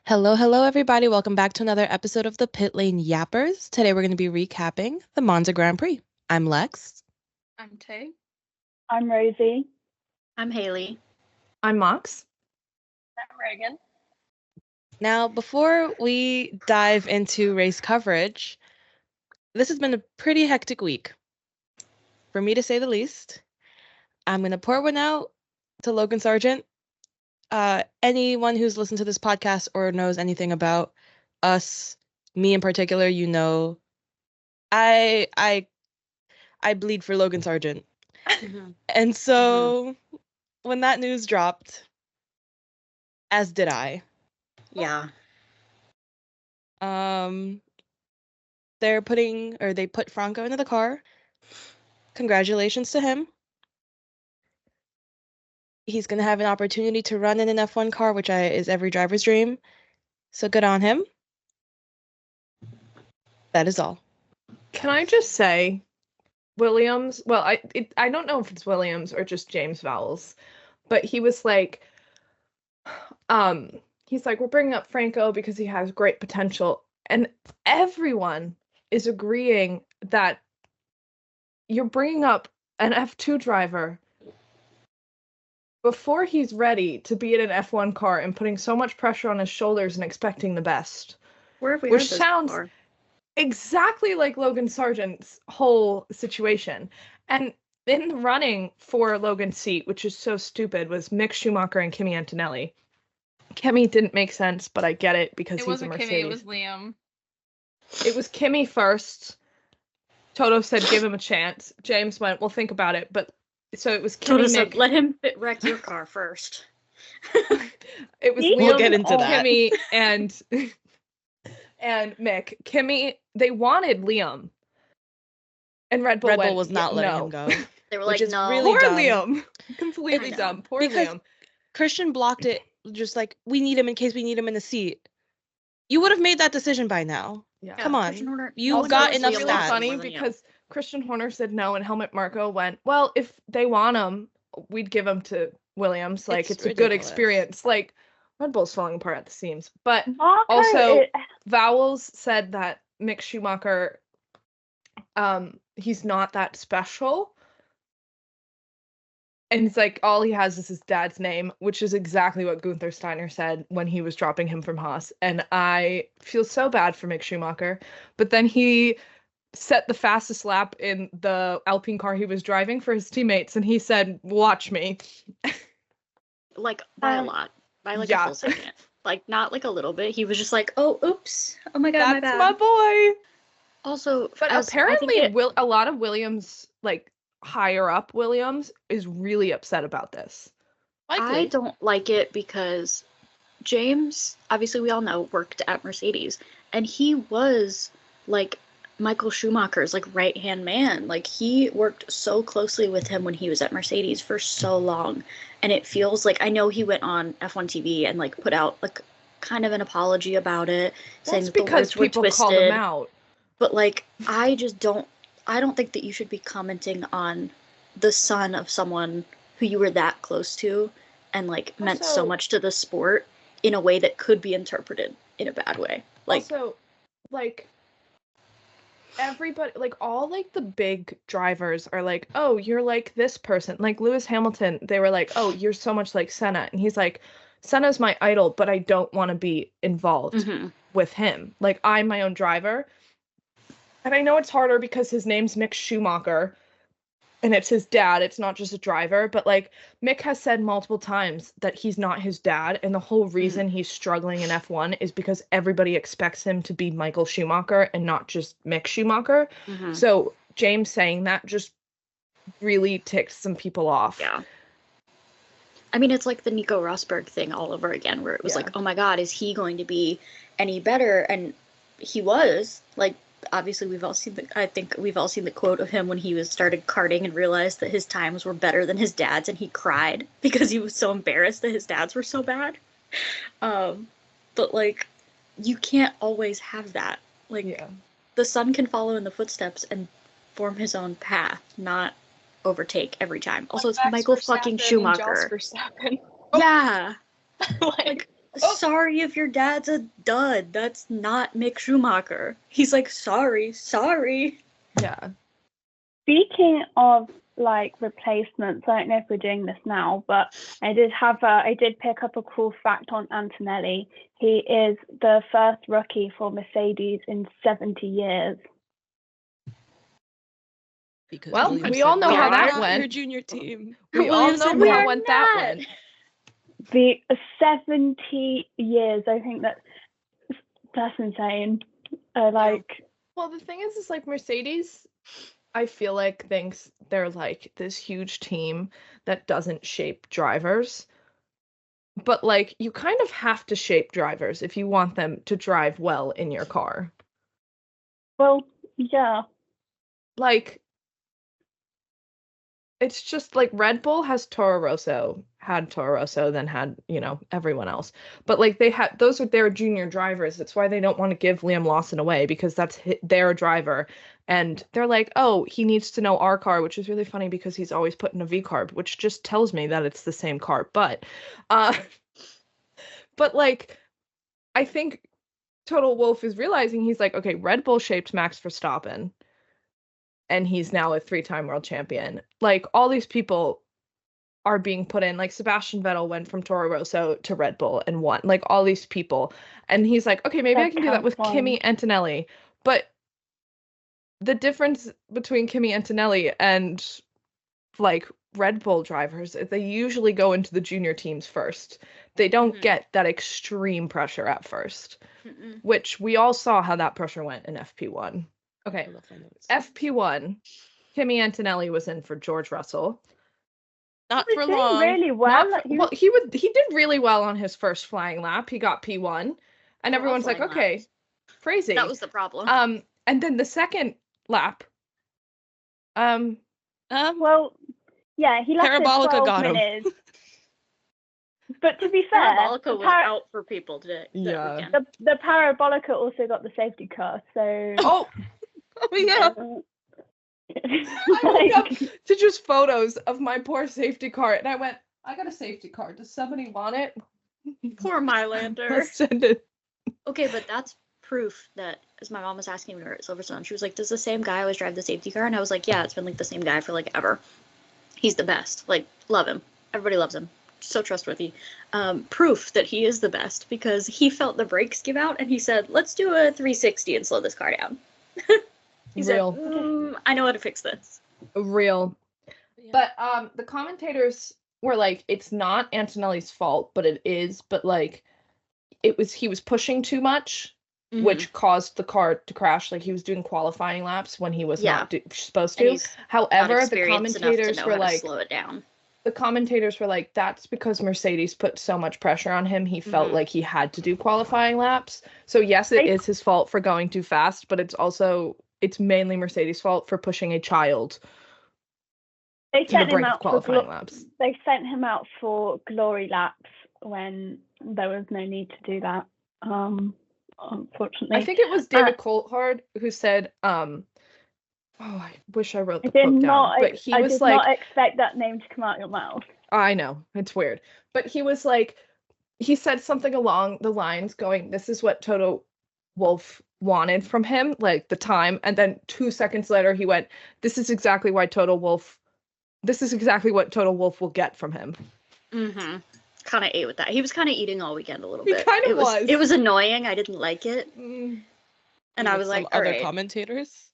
Hello, hello, everybody. Welcome back to another episode of the Pit Lane Yappers. Today we're going to be recapping the Monza Grand Prix. I'm Lex. I'm Tay. I'm Rosie. I'm Haley. I'm Mox. I'm Reagan. Now, before we dive into race coverage, this has been a pretty hectic week, for me to say the least. I'm going to pour one out to Logan Sargent. Anyone who's listened to this podcast or knows anything about us, me in particular, you know, I bleed for Logan Sargent. Mm-hmm. And so when that news dropped, as did I. Yeah. They put Franco into the car. Congratulations to him. He's going to have an opportunity to run in an F1 car, which is every driver's dream. So good on him. That is all. Can I just say, Williams, well, I don't know if it's Williams or just James Vowles, but he was like, he's like, we're bringing up Franco because he has great potential. And everyone is agreeing that you're bringing up an F2 driver before he's ready to be in an F1 car and putting so much pressure on his shoulders and expecting the best. Where have we Which heard this sounds before? exactly like Logan Sargent's whole situation. And in the running for Logan's seat, which is so stupid, was Mick Schumacher and Kimi Antonelli. Kimi didn't make sense, but I get it because he's a Mercedes. Kimi, it was Liam. It was Kimi first. Toto said give him a chance. James went, well, think about it. But so it was Kimi, Toto said, Mick. let him wreck your car first. It was We'll Liam, get into that. Kimi, and Mick. Kimi, they wanted Liam. And Red Bull was not letting him go. They were Which like, is no. really Poor dumb. Liam. Completely I know. dumb. Poor Because Liam. Christian blocked it, just like, we need him in case we need him in the seat. You would have made that decision by now. Yeah. Come on. Christian Horner- You've no one got knows enough Liam It's really stats. funny more than you. because Christian Horner said no, and Helmut Marko went, well, if they want him, we'd give him to Williams. Like, it's a good ridiculous. experience. Like, Red Bull's falling apart at the seams. But Marco, also, Vowles said that Mick Schumacher, he's not that special. And it's like, all he has is his dad's name, which is exactly what Gunther Steiner said when he was dropping him from Haas. And I feel so bad for Mick Schumacher. But then he set the fastest lap in the Alpine car he was driving for his teammates, and he said, watch me. Like, by a lot. By like yeah. a full second. Like, not like a little bit. He was just like, oh, oops. Oh my god, my That's bad. my boy. Also, But apparently, a lot of Williams, like, higher up Williams, is really upset about this. I don't like it because James, obviously we all know, worked at Mercedes, and he was like Michael Schumacher's like right-hand man. Like, he worked so closely with him when he was at Mercedes for so long, and it feels like, I know he went on F1 TV and like put out like kind of an apology about it, saying That's that the because words were people twisted. call him out. But like, I don't think that you should be commenting on the son of someone who you were that close to and like meant so Also- much to the sport in a way that could be interpreted in a bad way. Like, Also, like, everybody, like, all, like, the big drivers are like, oh, you're like this person. Like, Lewis Hamilton, they were like, oh, you're so much like Senna. And he's like, Senna's my idol, but I don't want to be involved mhm. with him. Like, I'm my own driver. And I know it's harder because his name's Mick Schumacher, and it's his dad. It's not just a driver. But, like, Mick has said multiple times that he's not his dad, and the whole reason he's struggling in F1 is because everybody expects him to be Michael Schumacher and not just Mick Schumacher. Mhm. So James saying that just really ticked some people off. Yeah. I mean, it's like the Nico Rosberg thing all over again, where it was Yeah. like, oh my god, is he going to be any better? And he was. Like, obviously I think we've all seen the quote of him when he started karting and realized that his times were better than his dad's, and he cried because he was so embarrassed that his dad's were so bad. But like, you can't always have that. Like, Yeah. the son can follow in the footsteps and form his own path, not overtake every time. Also, it's Max Michael Verstappen fucking and Schumacher. Jos Verstappen. Yeah. Like, sorry if your dad's a dud. That's not Mick Schumacher. He's like, sorry. Yeah. Speaking of like replacements, I don't know if we're doing this now, but I did pick up a cool fact on Antonelli. He is the first rookie for Mercedes in 70 years. Because Well, Williams we all said, know "We how are that not went." Your junior team. We all Williams know said, "We how are went that not." went. The 70 years, I think that's insane. Like, Well, the thing is like Mercedes, I feel like thinks they're like this huge team that doesn't shape drivers. But like you kind of have to shape drivers if you want them to drive well in your car. well, yeah. Like it's just like Red Bull has Toro Rosso, had Toro Rosso, then had, everyone else. But like those are their junior drivers. That's why they don't want to give Liam Lawson away because that's their driver. And they're like, oh, he needs to know our car, which is really funny because he's always put in a V carb, which just tells me that it's the same car. But like, I think Total Wolf is realizing he's like, okay, Red Bull shaped Max Verstappen. And he's now a 3-time world champion. Like all these people are being put in. Like Sebastian Vettel went from Toro Rosso to Red Bull and won. Like all these people, and he's like, okay, maybe I can do that with Kimi Antonelli. But the difference between Kimi Antonelli and like Red Bull drivers is they usually go into the junior teams first. They don't get that extreme pressure at first, which we all saw how that pressure went in FP1. Okay, FP1, Kimi Antonelli was in for George Russell. Not for long. Really well. He did really well on his first flying lap. He got P1, and everyone's like, okay, laps. crazy. That was the problem. And then the second lap, well, yeah, he left Parabolica got minutes. Him. But to be fair, Parabolica was out for people today. Yeah. The Parabolica also got the safety car, so. Oh yeah. I woke up to just photos of my poor safety car, and I went, I got a safety car. Does somebody want it? Poor Mylander. I'll send it. Okay, but that's proof that, as my mom was asking me at Silverstone, she was like, does the same guy always drive the safety car? And I was like, yeah, it's been like the same guy for like ever. He's the best. Like, love him. Everybody loves him. So trustworthy. Proof that he is the best because he felt the brakes give out and he said, let's do a 360 and slow this car down. He Real. said, I know how to fix this. Real. Yeah. But the commentators were like, it's not Antonelli's fault, but it is. But like, he was pushing too much, which caused the car to crash. Like he was doing qualifying laps when he was not supposed to. However, the commentators were like, slow it down. The commentators were like, that's because Mercedes put so much pressure on him. He felt like he had to do qualifying laps. So yes, it is his fault for going too fast, but it's mainly Mercedes' fault for pushing a child. They sent him out qualifying laps. They sent him out for glory laps when there was no need to do that. Unfortunately, I think it was David Coulthard who said, I wish I wrote the quote down. But he was like, I did not expect that name to come out your mouth. I know, it's weird. But he was like, he said something along the lines going, this is what Toto Wolff wanted from him, like the time. And then 2 seconds later, he went, this is exactly what Toto Wolff will get from him. Kind of ate with that. He was kind of eating all weekend a little bit. He kind of was. It was annoying. I didn't like it. And I was like, other commentators.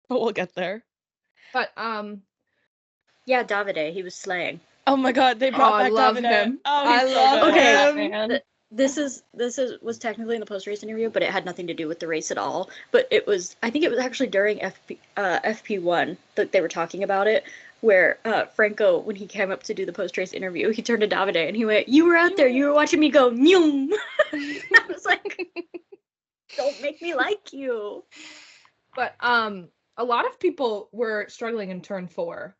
But we'll get there. But yeah, Davide, he was slaying. Oh my god, they brought back Davide. Him. Oh, I love him. This was technically in the post-race interview, but it had nothing to do with the race at all. But I think it was actually during FP1 that they were talking about it, where Franco, when he came up to do the post-race interview, he turned to Davide and he went, you were out there, you were watching me go, nyum. I was like, don't make me like you. But a lot of people were struggling in turn 4.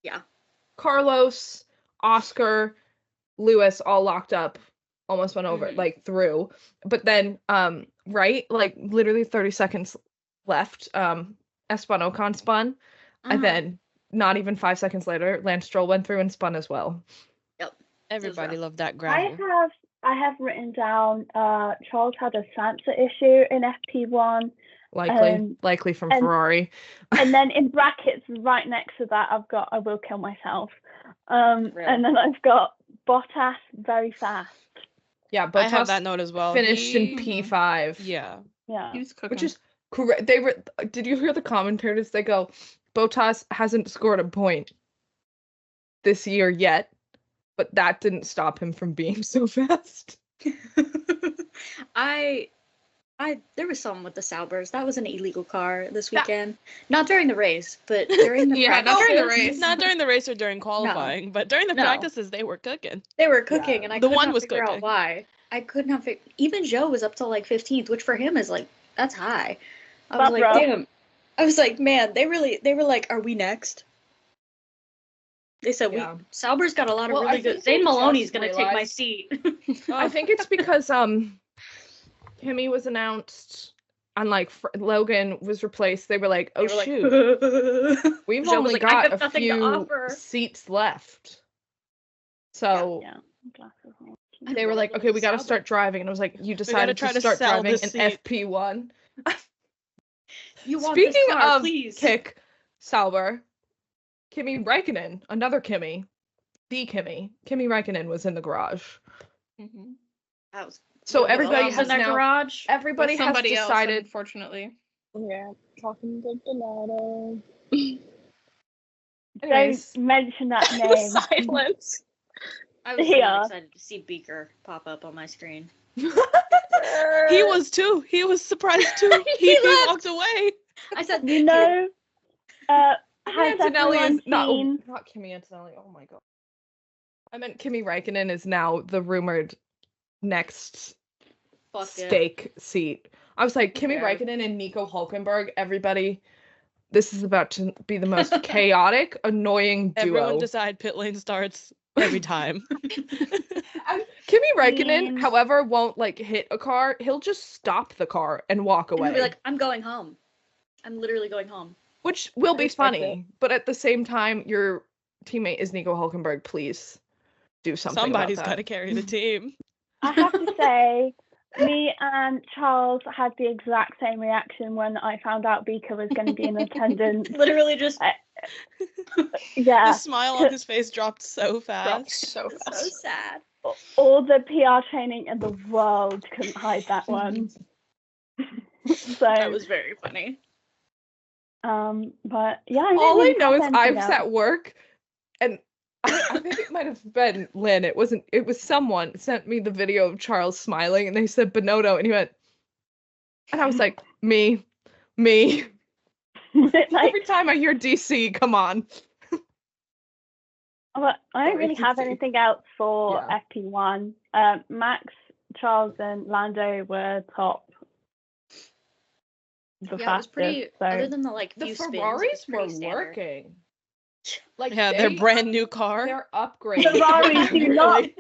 Yeah. Carlos, Oscar, Lewis all locked up, almost went over, like through. But then, right, like literally 30 seconds left, Esteban Ocon spun. And then not even 5 seconds later, Lance Stroll went through and spun as well. Yep. Everybody loved that I gravel. have written down Charles had a Sansa issue in FP1. Likely from and- Ferrari. And then in brackets right next to that I've got I will kill myself. And then I've got Bottas very fast. Yeah, I have Bottas that note as well. finished in He- P5. Yeah. Yeah. He was cooking. Which is correct. Did you hear the commentators? They go, Bottas hasn't scored a point this year yet, but that didn't stop him from being so fast. There was someone with the Saubers. That was an illegal car this weekend. Not during the race, but during the Yeah, not during the practices. race. Not during the race or during qualifying, but during the No. practices they were cooking. They were cooking, and I The could one not was figure cooking. out why. I could not figure. Even Joe was up to like 15th, which for him is like that's high. I was But like, bro. damn. I was like, man, they were like, are we next? They said Yeah. Sauber's got a lot of Well, I really good. think they Zane Maloney's just gonna take my realized- seat. I think it's because Kimmy was announced and like Logan was replaced. They were like, oh They were shoot, like, we've Joe was only like, I got have a nothing to few offer. seats left. So Yeah. Glasses. they were like, okay, we got to start driving. And I was like, you decided try to to start sell driving this an seat. FP1. You want this Speaking car, of please. Kick Sauber, Kimi Räikkönen, another Kimi, Kimi Räikkönen was in the garage. Mhm. That was So With everybody elves has in their now. garage. Everybody With has somebody else, decided. unfortunately. Yeah. Talking to Donato. Anyways, Don't mention that name. Silence. I was Yeah. so excited to see Beaker pop up on my screen. He was too. He was surprised too. He left. walked away. I said, You know, has Antonelli everyone is seen? not Kimi Antonelli. Oh my god. I meant Kimi Räikkönen is now the rumored next fuck it. stake seat. I was like, Kimi Yeah. Räikkönen and Nico Hülkenberg, everyody, this is about to be the most chaotic, annoying duo. Everyone decide pit lane starts every time. Kimi Räikkönen, Mm. however, won't like hit a car. He'll just stop the car and walk And away. he'll be like, I'm going home. I'm literally going home. Which will I be respect funny, but at the same time, your teammate is Nico Hülkenberg. Please do something. Somebody's about got to that. carry the team. I have to say, me and Charles had the exact same reaction when I found out Beaker was going to be in attendance. Literally just Yeah, The smile on his face dropped so fast. So so fast. sad. all the PR training in the world couldn't hide that one. So, That was very funny. but yeah, I don't All I really know have is anything I was else. at work, and I think it might have been Lynn. It wasn't. It was someone sent me the video of Charles smiling, and they said Bonotto, and he went, and I was like, me. Like, Every time I hear DC, come on. but I don't Sorry, really have DC. anything else for Yeah. FP1. Max, Charles, and Lando were top. The Yeah, it was fastest, pretty. so Other than the like The few spins, it Ferraris was were pretty standard. working. Like Yeah, their brand new car. Their upgrade. Ferrari do not Really.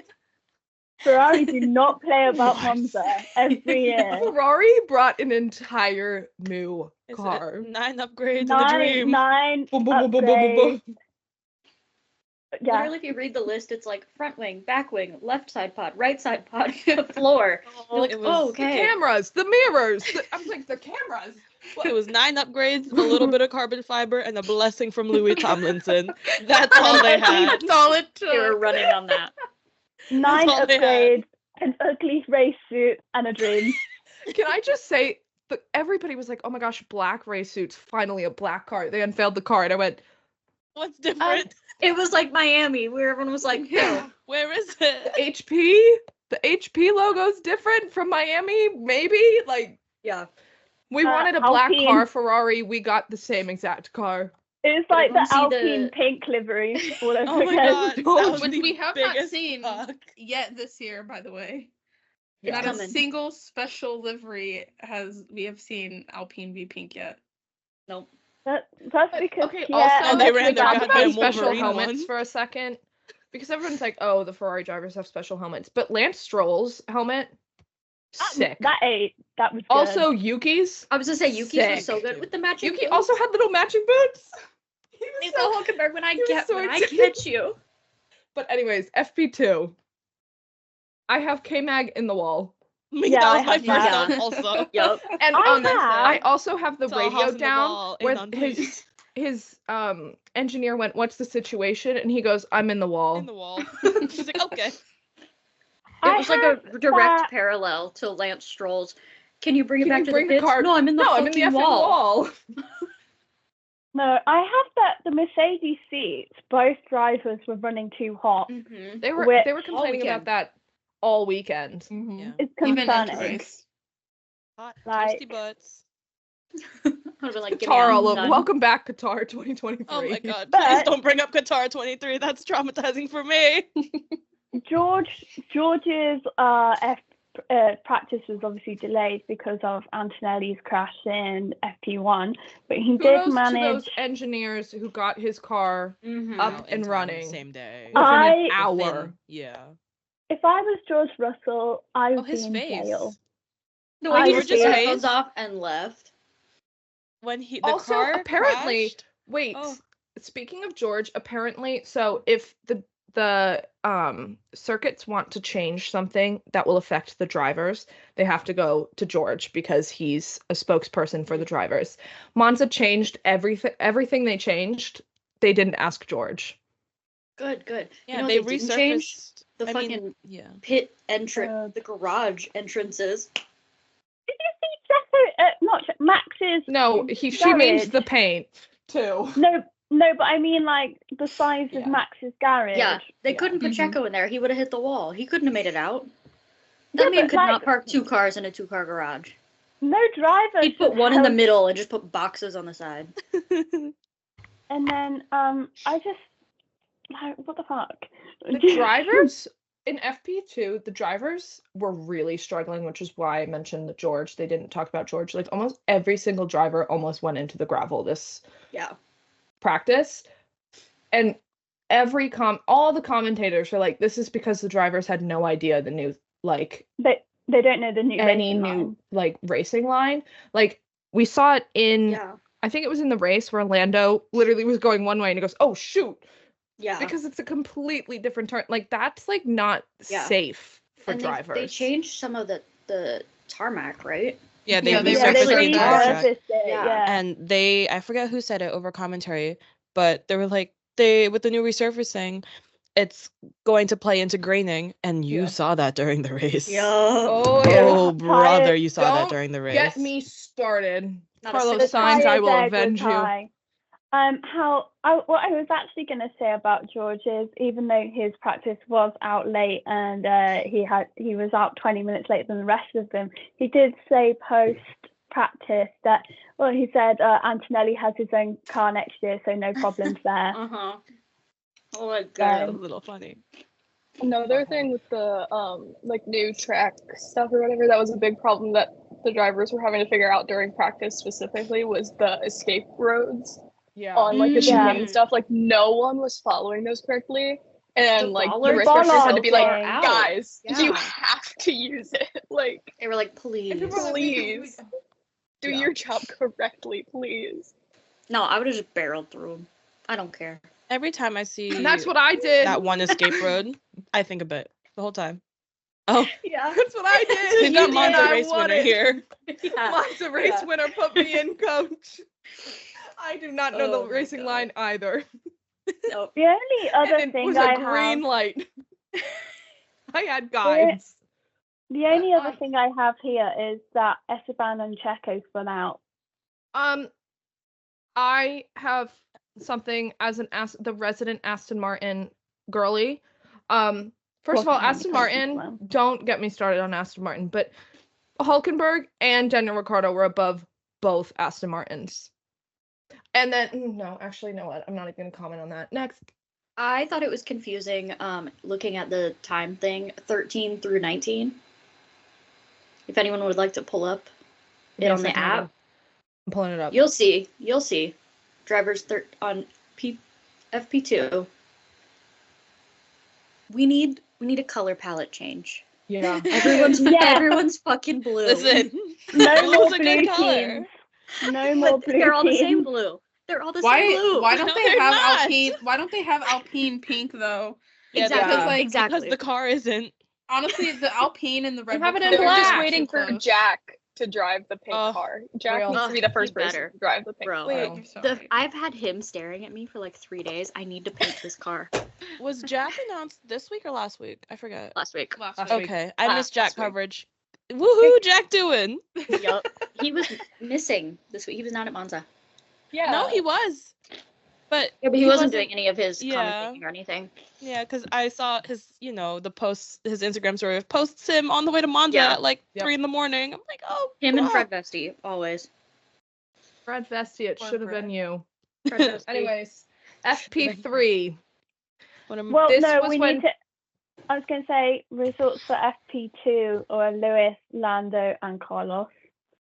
Ferrari do not play about Monza every year. Ferrari brought an entire new Is it car. 9 upgrades of the dream. Nine Boom, boom, boom, boom, boom, boom, upgrades. boom. Yeah, Literally, if you read the list, it's like front wing, back wing, left side pod, right side pod, floor. You're like, It oh, was- The okay. cameras, the mirrors. I was like, the cameras. It was 9 upgrades, a little bit of carbon fiber, and a blessing from Louis Tomlinson. That's all they had. That's all it They were took. running on that. 9 all they had. upgrades, an ugly race suit, and a dream. Can I just say, everybody was like, oh my gosh, black race suits, finally a black car. They unveiled the car, and I went, What's different? It was like Miami, where everyone was like, yeah. Where is it? HP? The HP logo's different from Miami, maybe? Like, yeah. we wanted a black Alpine. car Ferrari, we got the same exact car. It's But like the everyone see Alpine the- pink livery all over Oh my again. god, that was Which the we have not biggest seen fuck. yet this year, by the way. Yeah. Not Coming. a single special livery we have seen Alpine be pink yet. Nope. That's because Okay, yeah, also, and they that's ran their without- talk about goddamn special Wolverine helmets one. for a second. Because everyone's like, oh, the Ferrari drivers have special helmets. But Lance Stroll's helmet, sick. That was good. Also, Yuki's. I was gonna say Yuki's was so Sick. good with the matching. Yuki boots. also had little matching boots. He was Nico so- Hulkenberg, when I he was so when I articulate. catch you. But anyways, FP2. I have K-Mag in the wall. That was my I first have thought also. Yup. And I I also have the Tall radio house in the down wall, where Anon, please. his engineer went, "What's the situation?" And he goes, "I'm in the wall." In the wall. She's like, okay. It was like a direct that- parallel to Lance Stroll's. Can you bring it Can back you to bring the the pits? car? No, I'm in the I'm fucking in the effing wall. wall. No, I have the Mercedes seats. Both drivers were running too hot. Mm-hmm. They were Which- complaining about weekend. that all weekend. Yeah. It's Even into concerning. race. Hot, Like- toasty butts. I'd be like, "Get me Qatar out, all over. son." Welcome back, Qatar 2023. Oh my god, But- please don't bring up Qatar 23. That's traumatizing for me. George's practice was obviously delayed because of Antonelli's crash in FP1, but he did Kudos to manage. those engineers who got his car Mhm. up Out in and time, running. Same day. within an I- hour. Within- yeah. If I was George Russell, I would his be in face. jail. The way I he would just took his be- headphones off and left. When the Also, car apparently, crashed, wait. Oh. Speaking of George, apparently, so if the circuits want to change something that will affect the drivers, they have to go to George because he's a spokesperson for the drivers. Monza changed everything they changed. They didn't ask George. Good. yeah, you know, they what didn't change resurfaced the I mean, fucking yeah. pit entrance, Uh, the garage entrances. Did you see not Max's? No, she means Garage. the paint too. No, but I mean like the size Yeah. of Max's garage. Yeah, they Yeah. couldn't put Mhm. Checo in there. He would have hit the wall. He couldn't have made it out. Yeah, That man but, could not like- park two cars in a two-car garage. No driver. He'd put should one in the have- middle and just put boxes on the side. And then I just like what the fuck. The drivers in FP2, the drivers were really struggling, which is why I mentioned the George. They didn't talk about George. Like almost every single driver almost went into the gravel this Yeah. practice. And all the commentators were like, this is because the drivers had no idea the new They don't know the new any racing new line. racing line. Like we saw it in Yeah. I think it was in the race where Lando literally was going one way and he goes, "Oh shoot." Yeah. Because it's a completely different turn. Like that's like not Yeah. safe for and drivers. they changed some of the tarmac, right? Yeah, they Yeah, they resurfaced they the entire track. resurfaced it. Yeah. Yeah. And I forget who said it over commentary, but they were like, with the new resurfacing, it's going to play into graining, and you Yeah. saw that during the race. Oh yeah. Oh, brother, Tire- you saw that Don't during the race. Get me started. Not a Carlos single- Sainz, I tire will deg was avenge you. high. What I was actually going to say about George is, even though his practice was out late and he was out 20 minutes later than the rest of them, he did say post practice that he said Antonelli has his own car next year, so no problems there. Uh-huh. Oh my That god. was a little funny. Another thing with the like new track stuff or whatever, that was a big problem that the drivers were having to figure out during practice specifically was the escape roads Yeah. on like the Yeah. chicane and stuff. Like no one was following those correctly. And The like the bollards race were directors had so to be like, far out. guys, you Yeah. have to use it. Like, They were like, please. please do Yeah. your job correctly, please. No, I would have just barreled through them. I don't care. Every time I see And that's what I did. that one escape road, I think of it the whole time. Oh, Yeah. That's what I did. we've got And Monza I race won winner it. here. Yeah. Monza race Yeah. winner put me in, coach. I do not know Oh the my racing God. line either. Nope. The only other And it thing was I a green have, light. I had guides. the only other thing I have here is that Esteban and Checo spun out. I have something as the resident Aston Martin girly. First of all, Aston Martin, don't get me started on Aston Martin, but Hulkenberg and Daniel Ricciardo were above both Aston Martins. And then, no, actually, know what? I'm not even going to comment on that. Next. I thought it was confusing looking at the time thing, 13 through 19. If anyone would like to pull up it Give me a on the second, app, I'm pulling it up. you'll see. Drivers on FP2. We need a color palette change. Yeah. Everyone's fucking blue. Listen, No blue's more a good blue color. teams. No more But blue they're all the same teams. blue. They're all the same blue. Why No, don't they're they have not. Alpine? Why don't they have Alpine pink though? Yeah, exactly. because, like, exactly. Because the car isn't. Honestly, the Alpine and the Red Bull have it in They're cars are just black. waiting too for close. Jack to drive the pink Oh, car. Jack real. needs to be the Ugh, first he person better. to drive the pink Bro. Wait, car. I'm sorry. I've had him staring at me for like 3 days. I need to paint this car. Was Jack announced this week or last week? I forget. Last week. Last Last week. week. Okay, I missed Jack last week. coverage. Woohoo, Jack doing? Yup. He was missing this week. He was not at Monza. Yeah. No, he was. But Yeah, but he wasn't doing any of his yeah. commentating or anything. Yeah, because I saw his, the posts, his Instagram story of posts him on the way to Monza Yeah. at like Yep. 3 in the morning. I'm like, oh, Him and bruh. Fred Vesti, always. Fred Vesti, it Poor should have Fred. been you. Fred Vesti. Anyways, FP3. What am- Well, This no, was we when- need to. I was going to say results for FP2 are Lewis, Lando, and Carlos.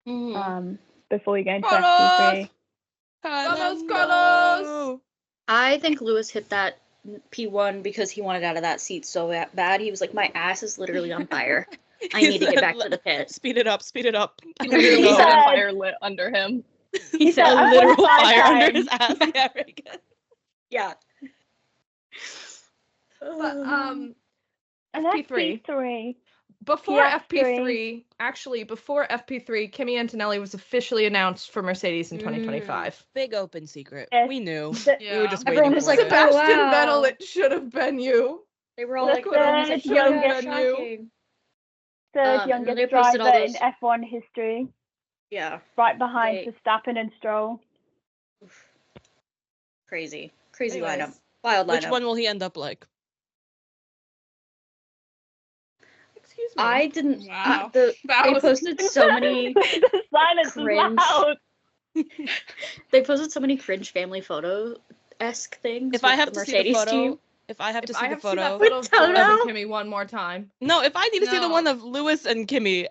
Before we go into FP3. Carlos! I think Lewis hit that P1 because he wanted out of that seat so bad. He was like, my ass is literally on fire. I He need to get said, back to the pit. Speed it up, speed it up. He I don't literally know. had said- a fire lit under him. He said, A "I want literal fire fire under time." his ass. Yeah, very good. yeah. But And FP3. FP3. Before FP3. before FP3, Kimi Antonelli was officially announced for Mercedes in 2025. Big open secret. Yes. We knew. Yeah. We were just Everyone waiting was for like, it. Sebastian wow. Vettel, it should have been you. They were all The like, everyone was like, third "Oh, youngest- shocking." Third and then they youngest posted all driver in those- F1 history, Yeah. right behind They- Verstappen and Stroll. Crazy Anyways, lineup. Wild lineup. Which one will he end up like? Excuse me. I didn't. Wow. They Wow. posted so many. The silence cringe. is loud. They posted so many cringe family photo-esque things. If I with have the to see the Mercedes photo, team. if I have If to I see the have to see that photo, photo of Toto? George and Kimi one more time. no, if I need to see the No. one of Lewis and Kimi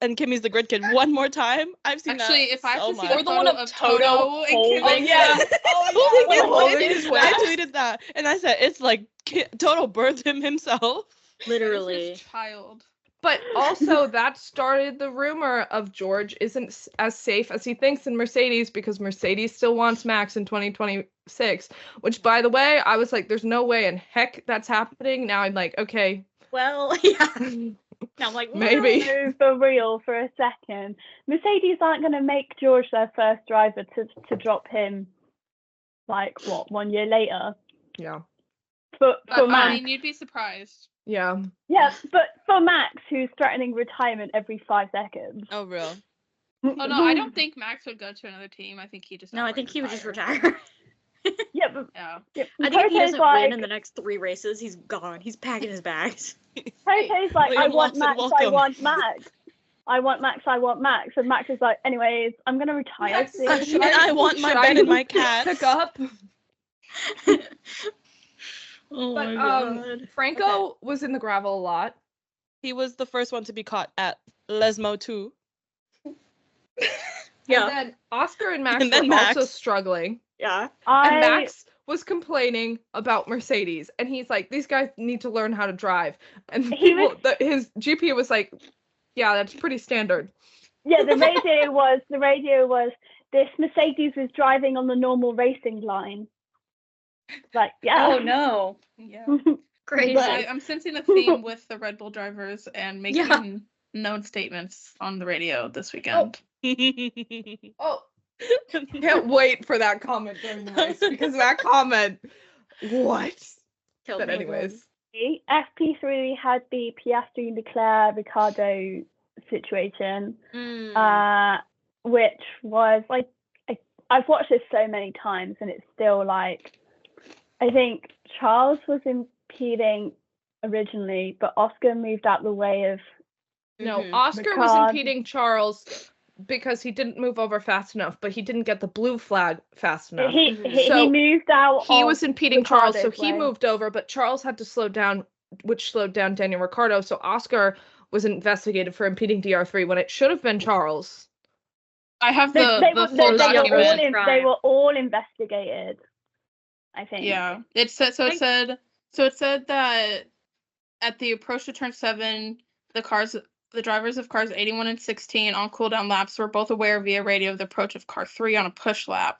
and Kimmy's the grid kid one more time, I've seen Actually, that if I have so to see much. the Or the one photo of of Toto Toto and holding- Kimi. yeah. Oh, Like, holding it- his I waist. tweeted that, and I said it's like Toto birthed him himself. Literally. This child. But also, that started the rumor of George isn't as safe as he thinks in Mercedes because Mercedes still wants Max in 2026. Which, by the way, I was like, there's no way in heck that's happening. Now I'm like, okay, Well, yeah. Now I'm like, maybe. No, for real, for a second. Mercedes aren't going to make George their first driver to drop him, like, what, 1 year later? Yeah. For I Max. mean, you'd be surprised. Yeah. Yeah, but for Max, who's threatening retirement every 5 seconds. Oh, real. Oh no, I don't think Max would go to another team. I think he just. No, I outright think he would just retire. retire. Yeah, but Yeah. yeah, I think if he Toto's doesn't like, win in the next 3 races, he's gone. He's packing his bags. Toto's like, I Liam want Lawson, Max, I welcome. want Max. I want Max, I want Max. And Max is like, anyways, I'm going to retire Max, soon. should And I want my should bed I and my cat. Pick up. Oh But my god. Franco was in the gravel a lot. He was the first one to be caught at Lesmo too. Yeah. And then Oscar and Max And then were also Max. struggling. Yeah. And Max was complaining about Mercedes, and he's like, "These guys need to learn how to drive." And He was- his GP was like, "Yeah, that's pretty standard." Yeah, the radio was this Mercedes was driving on the normal racing line. Like, yeah. Oh no. Yeah. Crazy. I'm sensing a theme with the Red Bull drivers and making known statements on the radio this weekend. Oh, can't wait for that comment during the race because that comment. What? Killed But me. anyways, FP3 had the Piastri, Leclerc, Ricardo situation, which was like, I've watched this so many times and it's still like, I think Charles was impeding originally, but Oscar moved out the way of. no, Mhm. Oscar was Because- impeding Charles because he didn't move over fast enough, but he didn't get the blue flag fast enough. He So, moved out. He of was impeding Charles, so Ricardo's he way. moved over, but Charles had to slow down, which slowed down Daniel Ricciardo. So Oscar was investigated for impeding DR3 when it should have been Charles. I have They, the they, full were, they, were document. all they Crime. were all investigated. I think. Yeah, it said so. It said that at the approach to turn 7, the drivers of cars 81 and 16 on cooldown laps were both aware via radio of the approach of car 3 on a push lap.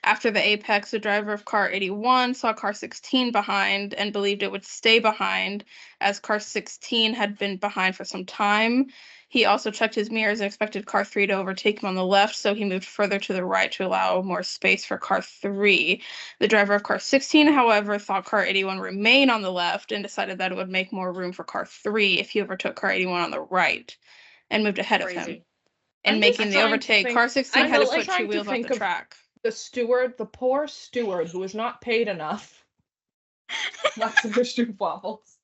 After the apex, the driver of car 81 saw car 16 behind and believed it would stay behind, as car 16 had been behind for some time. He also checked his mirrors and expected car 3 to overtake him on the left, so he moved further to the right to allow more space for car 3. The driver of car 16, however, thought car 81 remain on the left and decided that it would make more room for car 3 if he overtook car 81 on the right and moved ahead of him. And I'm making just the trying to overtake, think- car 16 I had to feel like put trying two to wheels off think the of- track. The poor steward who was not paid enough. That's the steward waffles.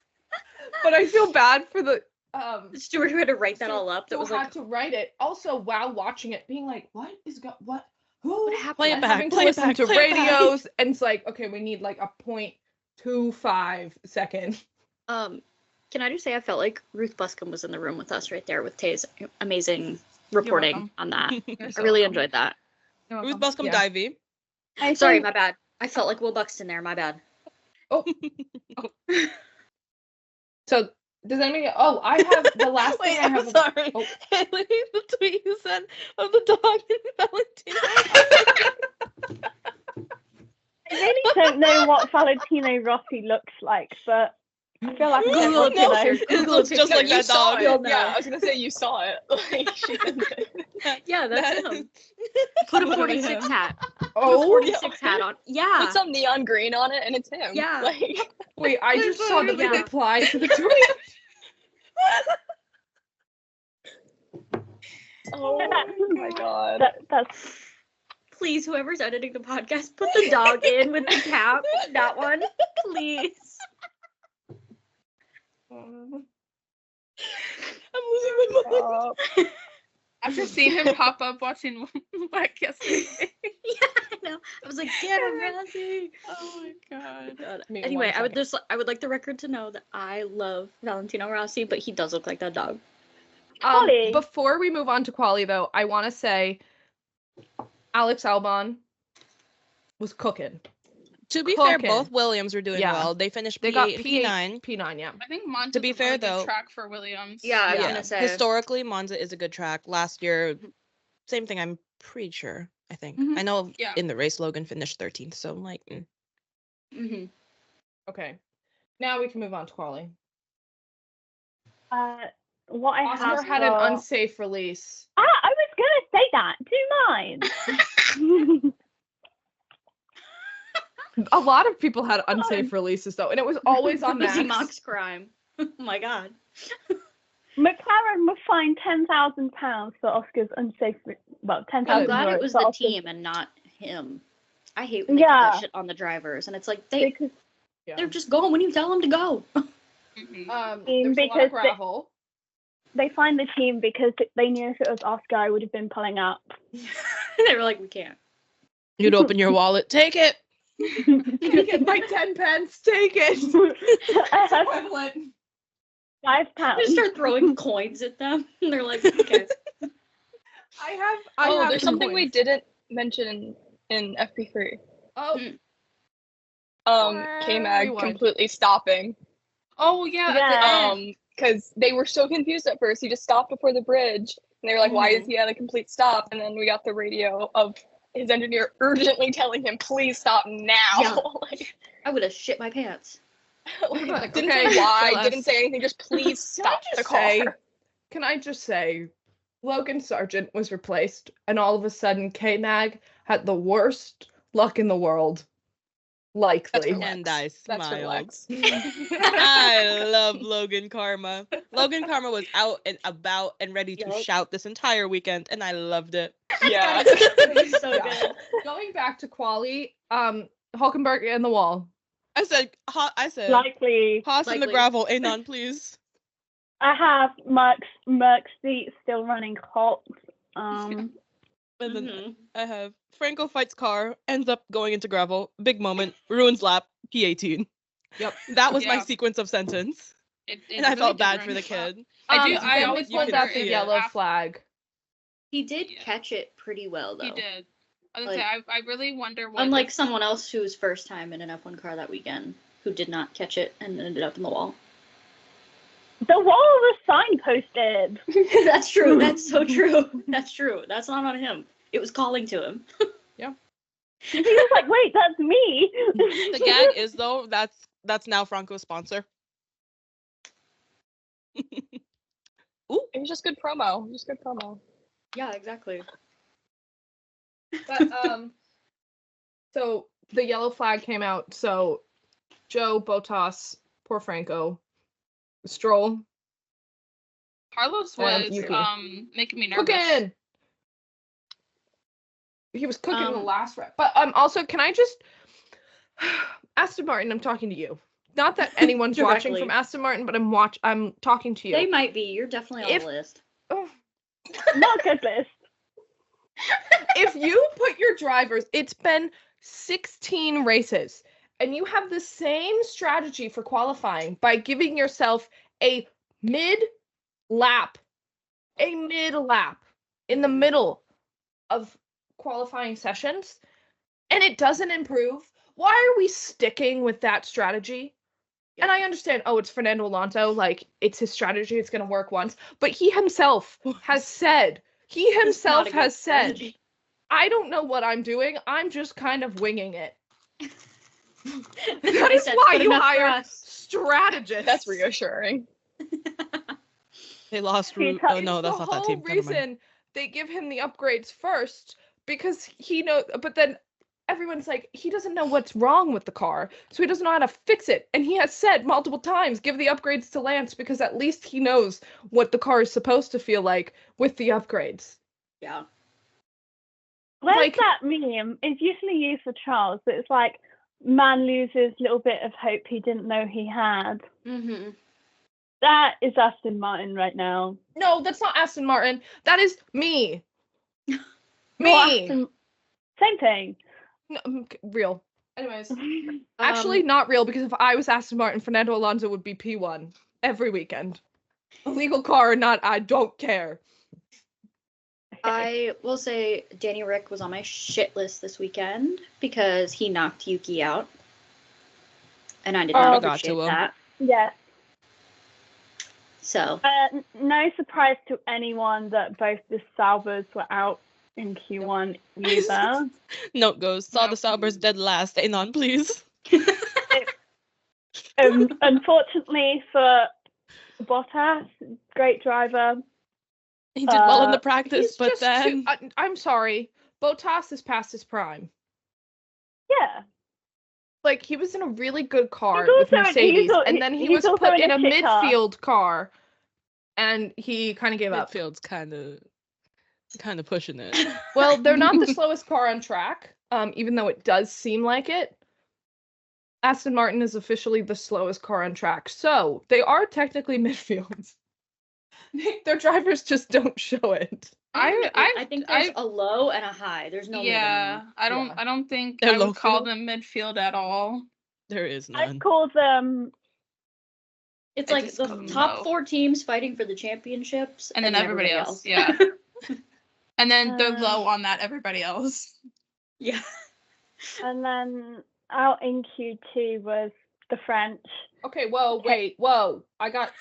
But I feel bad for the The steward who had to write that all up. That who was had like, to write it. Also, while watching it, being like, "What is what? Who?" what happened? Play it And back, having to play it listen back, to play it back. radios, and it's like, okay, we need like a 0.25 second. Can I just say I felt like Ruth Buscombe was in the room with us right there with Tay's amazing reporting welcome. on that. You're I so really welcome. enjoyed that. You're Ruth welcome. Buscombe Yeah. Divey. I Sorry, think- my bad. I felt like Will Buxton there. My bad. So does anybody? Oh, I have the last Wait, thing I have. I'm sorry. Oh. Haley, the tweet you sent of the dog and Valentino. I really don't know what Valentino Rossi looks like, but I feel like I Google want a to know. picture. It looks just No, like you that saw dog. it. You'll know. Yeah, I was gonna say you saw it. Like, she sent it. Yeah, that's That- him. Put a Literally 46 him. hat. Put a Oh, 46 hat on. Yeah. Put some neon green on it, and it's him. Yeah. Like, wait! I just saw the Yeah. reply to the tweet. oh my god. That's Please, whoever's editing the podcast, put the dog in with the cap. That one, please. I'm losing my mind. After seeing him pop up watching Whack yesterday. Yeah, I know. I was like, get him, Razzie. Oh my god. God. Me Anyway, one I would like the record to know that I love Valentino Rossi, but he does look like that dog. Quali. Before we move on to quali, though, I want to say Alex Albon was cooking. To be fair, Cooking. both Williams were doing Yeah. well. They finished They P8 got and P8, P9. P9, yeah. I think Monza's To be a fair, really good though- track for Williams. Yeah, I was Yeah. gonna say. Historically, Monza is a good track. Last year, same thing. I'm pretty sure. I think. Mhm. I know Yeah. in the race, Logan finished 13th. So I'm like, Mhm. Okay. Now we can move on to quali. what I Oscar have had an for- unsafe release. I was gonna say that. Do mine. A lot of people had unsafe releases, though, and it was always on Busy Max. Mox crime. Oh my god. McLaren was fined £10,000 for Oscar's unsafe. Well, 10,000. I'm glad it was for the Oscar's- team and not him. I hate when they put Yeah. that shit on the drivers, and it's like Because they're just going when you tell them to go. Mhm. There's a lot because of gravel. they fined the team because they knew if it was Oscar, I would have been pulling up. They were like, we can't. you'd open your wallet, take it. Take it, my 10 pence, take it. I have Equivalent. £5. Just start throwing coins at them, and they're like, okay. I Oh, have there's some something we coins. didn't mention in FP3. Oh, K-Mag Rewind. completely stopping. Oh yeah. At the Yeah. end. Because they were so confused at first. He just stopped before the bridge, and they were like, "Why is he at a complete stop?" And then we got the radio of his engineer urgently telling him, "Please stop now!" Yeah. like, I would have shit my pants. didn't Okay, say why, so didn't say anything. Just please stop the just car. say- Can I just say, Logan Sargent was replaced, and all of a sudden, K-Mag had the worst luck in the world. Likely. That's And I That's for smiled. Lex. I love Logan Karma. Logan Karma was out and about and ready to Yup. shout this entire weekend, and I loved it. Yeah. It was so Yeah. good. Going back to quali, Hulkenberg and the wall. I said, Likely. Haas in the Likely. gravel, Anon, please. I have Merck's seat still running hot. And then Mhm. I have Franco fights car, ends up going into gravel, big moment, ruins lap, P18. Yep. That was my Yeah. sequence of sentence. It And I really felt did bad ruin for the the shot. kid. I do. Then I we always you pulled can wonder out see the it. yellow after- flag. He did Yeah. catch it pretty well, though. He did. I was gonna Like- say, I really wonder what. Unlike someone else who's first time in an F1 car that weekend, who did not catch it and ended up in the wall. The wall was signposted. That's true. That's so true. That's true. That's not on him. It was calling to him. He was like, wait, that's me. The gag is though that's now Franco's sponsor. It was just good promo. Just good promo. Yeah, exactly. But so the yellow flag came out. So Joe, Bottas, poor Franco, Stroll, Carlos And was Yuki. making me nervous. cooking. He was cooking the Um, last rep. But also, can I just Aston Martin? I'm talking to you. Not that anyone's watching Directly. from Aston Martin, but I'm talking to you. They might be. You're definitely on If- the list. Oh, Not a good list. if you put your drivers, it's been 16 races, and you have the same strategy for qualifying by giving yourself a mid-lap in the middle of qualifying sessions, and it doesn't improve, why are we sticking with that strategy? And I understand, it's Fernando Alonso, like, it's his strategy, it's going to work once, but he himself has said, It's not a good strategy. I don't know what I'm doing, I'm just kind of winging it. That's That is why you hire us. strategists. That's reassuring. They lost He route. cut- Oh no, that's the not that whole team. Never mind. reason they give him the upgrades first, because he knows, but then everyone's like, he doesn't know what's wrong with the car, so he doesn't know how to fix it. And he has said multiple times, give the upgrades to Lance, because at least he knows what the car is supposed to feel like with the upgrades. Yeah. Where's Like- that meme? It's usually used for Charles, but it's like, man loses little bit of hope he didn't know he had. Mm-hmm. That is Aston Martin right now. No, that's not Aston Martin. That is me. Well, Me. Aston- Same thing. No, real. Anyways, actually not real, because if I was Aston Martin, Fernando Alonso would be P1 every weekend. A legal car or not, I don't care. I will say Danny Rick was on my shit list this weekend because he knocked Yuki out. And I did not Oh, got appreciate to him. that. Yeah. So, No surprise to anyone that both the Saubers were out in Q1 either. Note goes, saw Nope. the Saubers dead last. Anon, please. Unfortunately for Bottas, great driver. He did well in the He's practice, He's but just then I'm sorry. Bottas is past his prime. Yeah. Like, he was in a really good car He's with also- Mercedes, he's- and then he he's was also put in in a a shit car. midfield car, and he kind of gave up. midfield's kind of pushing it. Well, they're not the slowest car on track, even though it does seem like it. Aston Martin is officially the slowest car on track, so they are technically midfields. Their drivers just don't show it. I think there's a low and a high. There's no Yeah, middle. I don't think They're I would call low-field? them midfield at all. There is I'd none. call them. It's I like just the don't top know. 4 teams fighting for the championships, And then everybody else. Yeah. And then they're low on that everybody else. Yeah. And then out in Q2 was the French. Okay, whoa. I got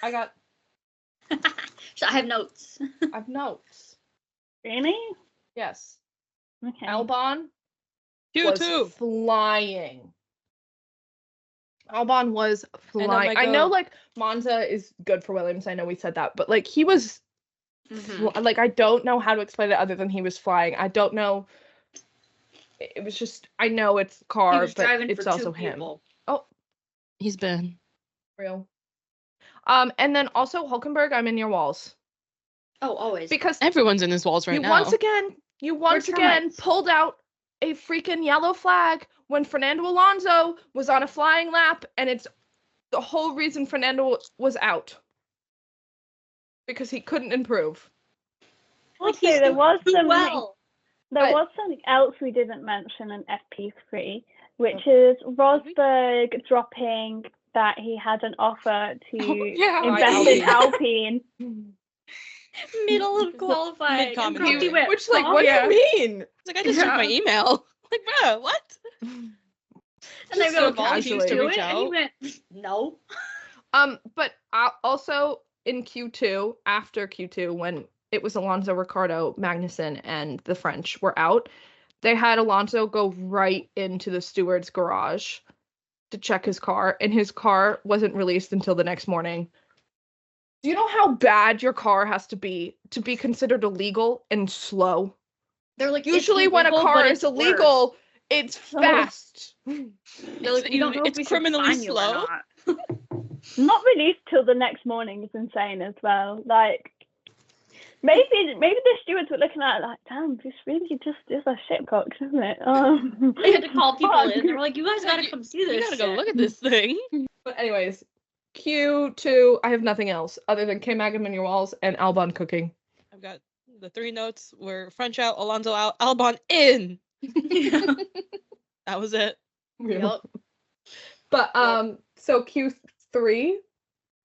So I have notes. I've notes. Really? Yes. Okay. Albon was Q2. flying. Albon was know, flying. my I know, goat. like, Monza is good for Williams. I know we said that, but like, he was Mhm. like, I don't know how to explain it other than he was flying. I don't know. It was just, I know it's He car, was but driving it's for also 2 him. people. He's been. Real. And then also Hulkenberg, I'm in your walls Oh, always. because Everyone's in his walls right you now. once again termites. pulled out a freaking yellow flag when Fernando Alonso was on a flying lap, and it's the whole reason Fernando was out because he couldn't improve. Also, he's there doing was too something. well. There But- was something else we didn't mention in FP3, which is Rosberg dropping that he had an offer to yeah, invest in Alpine. Middle of qualifying. and Mid-comment Prompty here. went, Which, like, "Oh, what yeah. do you mean? It's like I just checked my Yeah. email. Like, bro, what? And they Just go, so casually "Can to you do reach it?" And he out. went, "No." But also in Q2, after Q2, when it was Alonso, Ricardo, Magnussen, and the French were out, they had Alonso go right into the steward's garage to check his car, and his car wasn't released until the next morning. Do you know how bad your car has to be considered illegal and slow? They're like, Usually it's when a illegal, car but is it's illegal, worse. it's fast. They're like, we don't know if it's we should criminally fine you or slow. not. Not released till the next morning is insane as well. Like, maybe the stewards were looking at it like, damn, this really just is a shitbox, isn't it? They had to call people fuck. in. They were like, you guys gotta come see this. You gotta go shit." look at this thing. But anyways, Q2, I have nothing else other than K-Magum in your walls and Albon cooking. I've got the 3 notes were French out, Alonso out, Albon in. Yeah. That was it. Yep. But so Q3,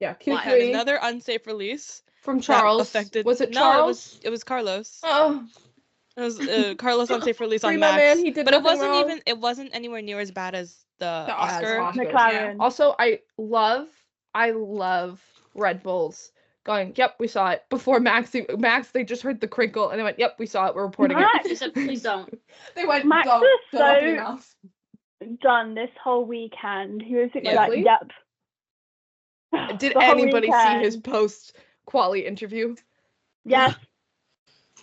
yeah, We Q3 had another unsafe release from that Charles. affected. Was it No, Charles? it was Carlos. Oh, It was Carlos unsafe release free on my Max. man, he did but it nothing wasn't wrong. it wasn't anywhere near as bad as the The Oscar. Oscar. McLaren. Also, I love Red Bulls going, yep, we saw it. Before Max, they just heard the crinkle and they went, yep, we saw it, we're reporting Max- They said, please don't. it. They went, Max don't was open your so- mouth. Done this whole weekend. He was Yeah. like, Really? yep. Did The whole anybody see his weekend. post-quali interview? Yes.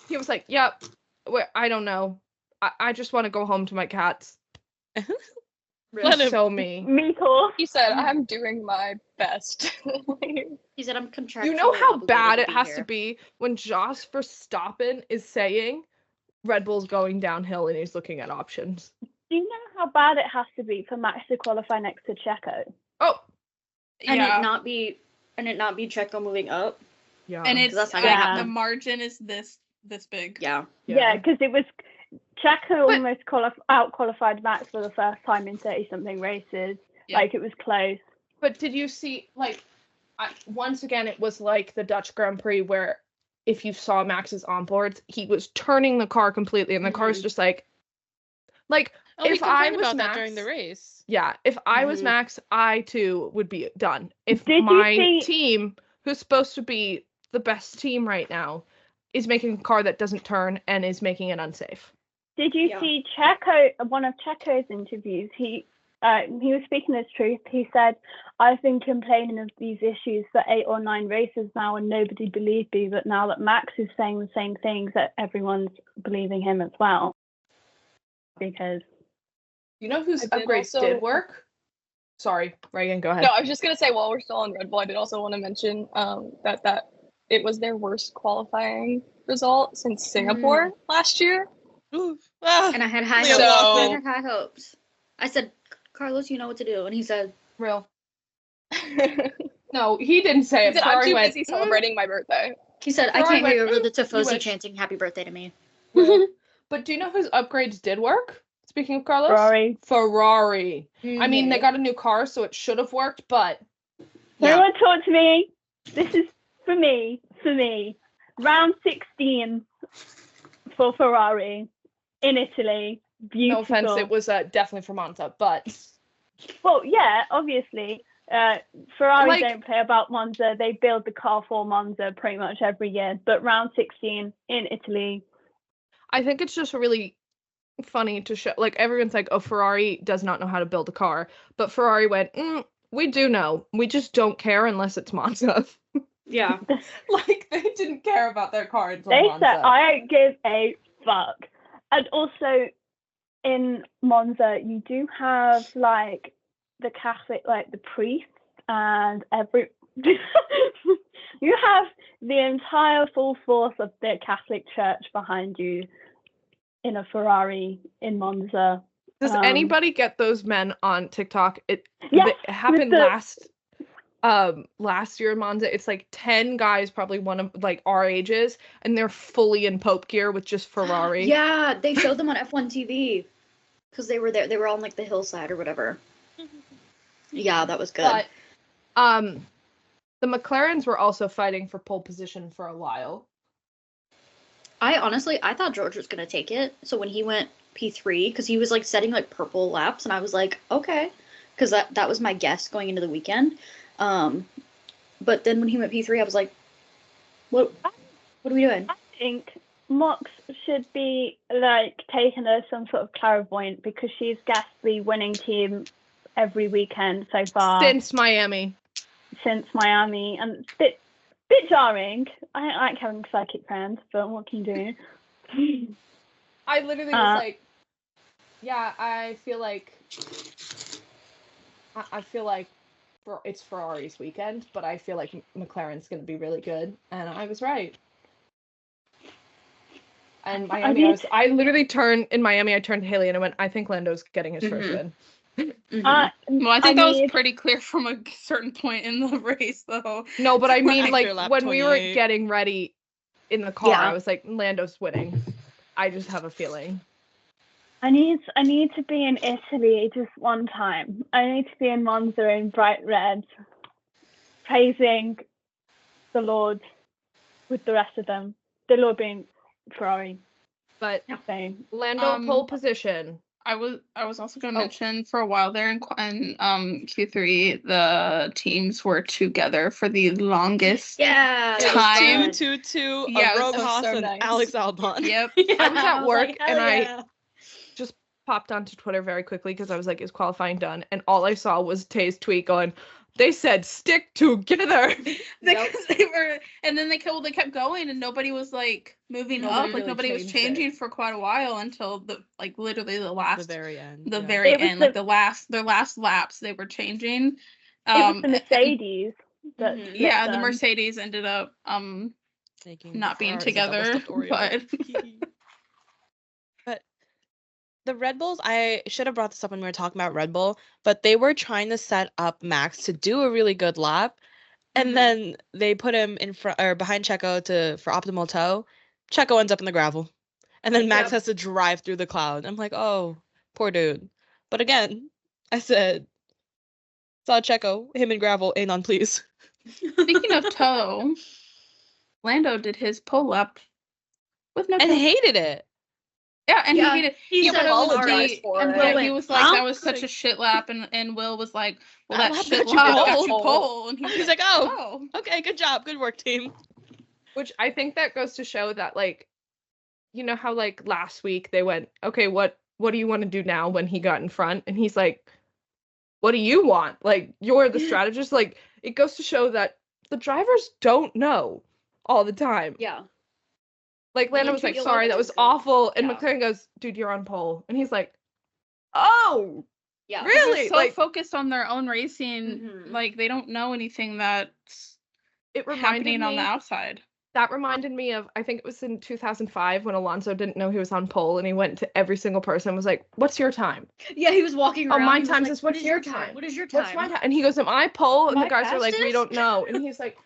He was like, yep, I don't know. I just want to go home to my cats. Let him- So me. Me too. He said, "I'm doing my best." He said, I'm contractually You know how obligated bad it be has here." to be when Jos Verstappen is saying Red Bull's going downhill and he's looking at options. Do you know how bad it has to be for Max to qualify next to Checo? Oh, And Yeah. it not be Checo moving up. yeah. And it's that's not gonna the happen. margin is this big. Yeah. Yeah, because it was Checo But- almost out-qualified Max for the first time in 30-something races. Yeah. Like, it was close. But did you see, like, once again, it was like the Dutch Grand Prix where if you saw Max's onboards, he was turning the car completely and the car's just like, Oh, we if I complained was about that Max, during the race. yeah, if I was Mhm. Max, I too would be done. If Did you my see- team, who's supposed to be the best team right now, is making a car that doesn't turn and is making it unsafe. Did you Yeah. see Checo? One of Checo's interviews, he was speaking his truth. He said, "I've been complaining of these issues for 8 or 9 races now, and nobody believed me. But now that Max is saying the same things, that everyone's believing him as well." Because You know whose I did upgrades also- did work? Sorry, Reagan, go ahead. No, I was just gonna say, while we're still on Red Bull, I did also want to mention that it was their worst qualifying result since Singapore last year. Ooh. Ah. And I had high Leo hopes. Laughlin. I had high hopes. I said, Carlos, you know what to do. And he said, Real. He No, he didn't say it. said, "I'm Ferrari too went, busy celebrating my birthday." I Ferrari can't hear you went, over the Tifosi wish." chanting happy birthday to me. Real. But do you know whose upgrades did work? Speaking of Carlos? Ferrari. I mean, they got a new car, so it should have worked, but Yeah. Everyone talk to me. This is for me. Round 16 for Ferrari in Italy. Beautiful. no offense, it was definitely for Monza, but Well, yeah, obviously. Ferrari Like- don't play about Monza. They build the car for Monza pretty much every year. But round 16 in Italy. I think it's just really funny to show, like, everyone's like, oh, Ferrari does not know how to build a car, but Ferrari went, we do know, we just don't care unless it's Monza. Yeah. Like, they didn't care about their car until They Monza. said, I don't give a fuck. And also in Monza, you do have like the Catholic, like the priest and you have the entire full force of the Catholic Church behind you in a Ferrari in Monza. Does Um, anybody get those men on TikTok? It Yes, it happened with last year in Monza. It's like 10 guys, probably one of like our ages, and they're fully in Pope gear with just Ferrari. Yeah, they showed them on F1 TV because they were there. They were on like the hillside or whatever. Yeah, that was good. But the McLarens were also fighting for pole position for a while. I thought George was gonna take it. So when he went P3, because he was like setting like purple laps, and I was like, okay, because that was my guess going into the weekend. But then when he went P3, I was like, what are we doing? I think Mox should be like taken as some sort of clairvoyant because she's guessed the winning team every weekend so far Since Miami. and it's a bit jarring. I don't like having psychic friends, but what can you do? I literally was like, yeah, I feel like it's Ferrari's weekend, but I feel like McLaren's going to be really good, and I was right. And Miami, I literally turned to Haley and I went, I think Lando's getting his first win. Well, I think that was pretty clear from a certain point in the race, though. No, but I mean, like, when 28. we were getting ready in the car, I was like, Lando's winning. I just have a feeling. I need to be in Italy just one time. I need to be in Monza in bright red, praising the Lord with the rest of them. The Lord being Ferrari. But Same. Lando pole position. I was also going to mention for a while there in Q3 the teams were together for the longest time. 2-2, Yeah, Rogue was Haas so and nice. Alex Albon. Yep. I was at work like, and yeah. I just popped onto Twitter very quickly because I was like, is qualifying done? And all I saw was Tay's tweet going, they said stick together. Because they were, and then they kept going, and nobody was like moving up. Like nobody was changing for quite a while until literally the very end. very end, like their last laps they were changing. It was the Mercedes. The Mercedes ended up not being together, but the Red Bulls, I should have brought this up when we were talking about Red Bull, but they were trying to set up Max to do a really good lap, and then they put him in front or behind Checo for optimal toe. Checo ends up in the gravel, and then Max has to drive through the cloud. I'm like, oh, poor dude. But again, I said, saw Checo, him in gravel, ain't on please. Speaking of toe, Lando did his pull up with no toe. And hated it. Yeah, and he hated. He said apologized for it. He was like, that was such a shit lap, and Will was like, well, that shit you lap got you pole, and he's like, oh, okay, good job, good work, team. Which I think that goes to show that, like, you know how like last week they went, okay, what do you want to do now when he got in front? And he's like, what do you want? Like, you're the strategist. Like, it goes to show that the drivers don't know all the time. Yeah. Like, Lando was like, sorry, that was awful. And McLaren goes, dude, you're on pole. And he's like, oh, yeah, really? They're so focused on their own racing, like, they don't know anything that's happening on the outside. That reminded me of, I think it was in 2005 when Alonso didn't know he was on pole and he went to every single person and was like, what's your time? Yeah, he was walking around. Oh, my time is, what's your time? What is your time? What's my time? And he goes, am I pole? And the guys are like, we don't know. And he's like,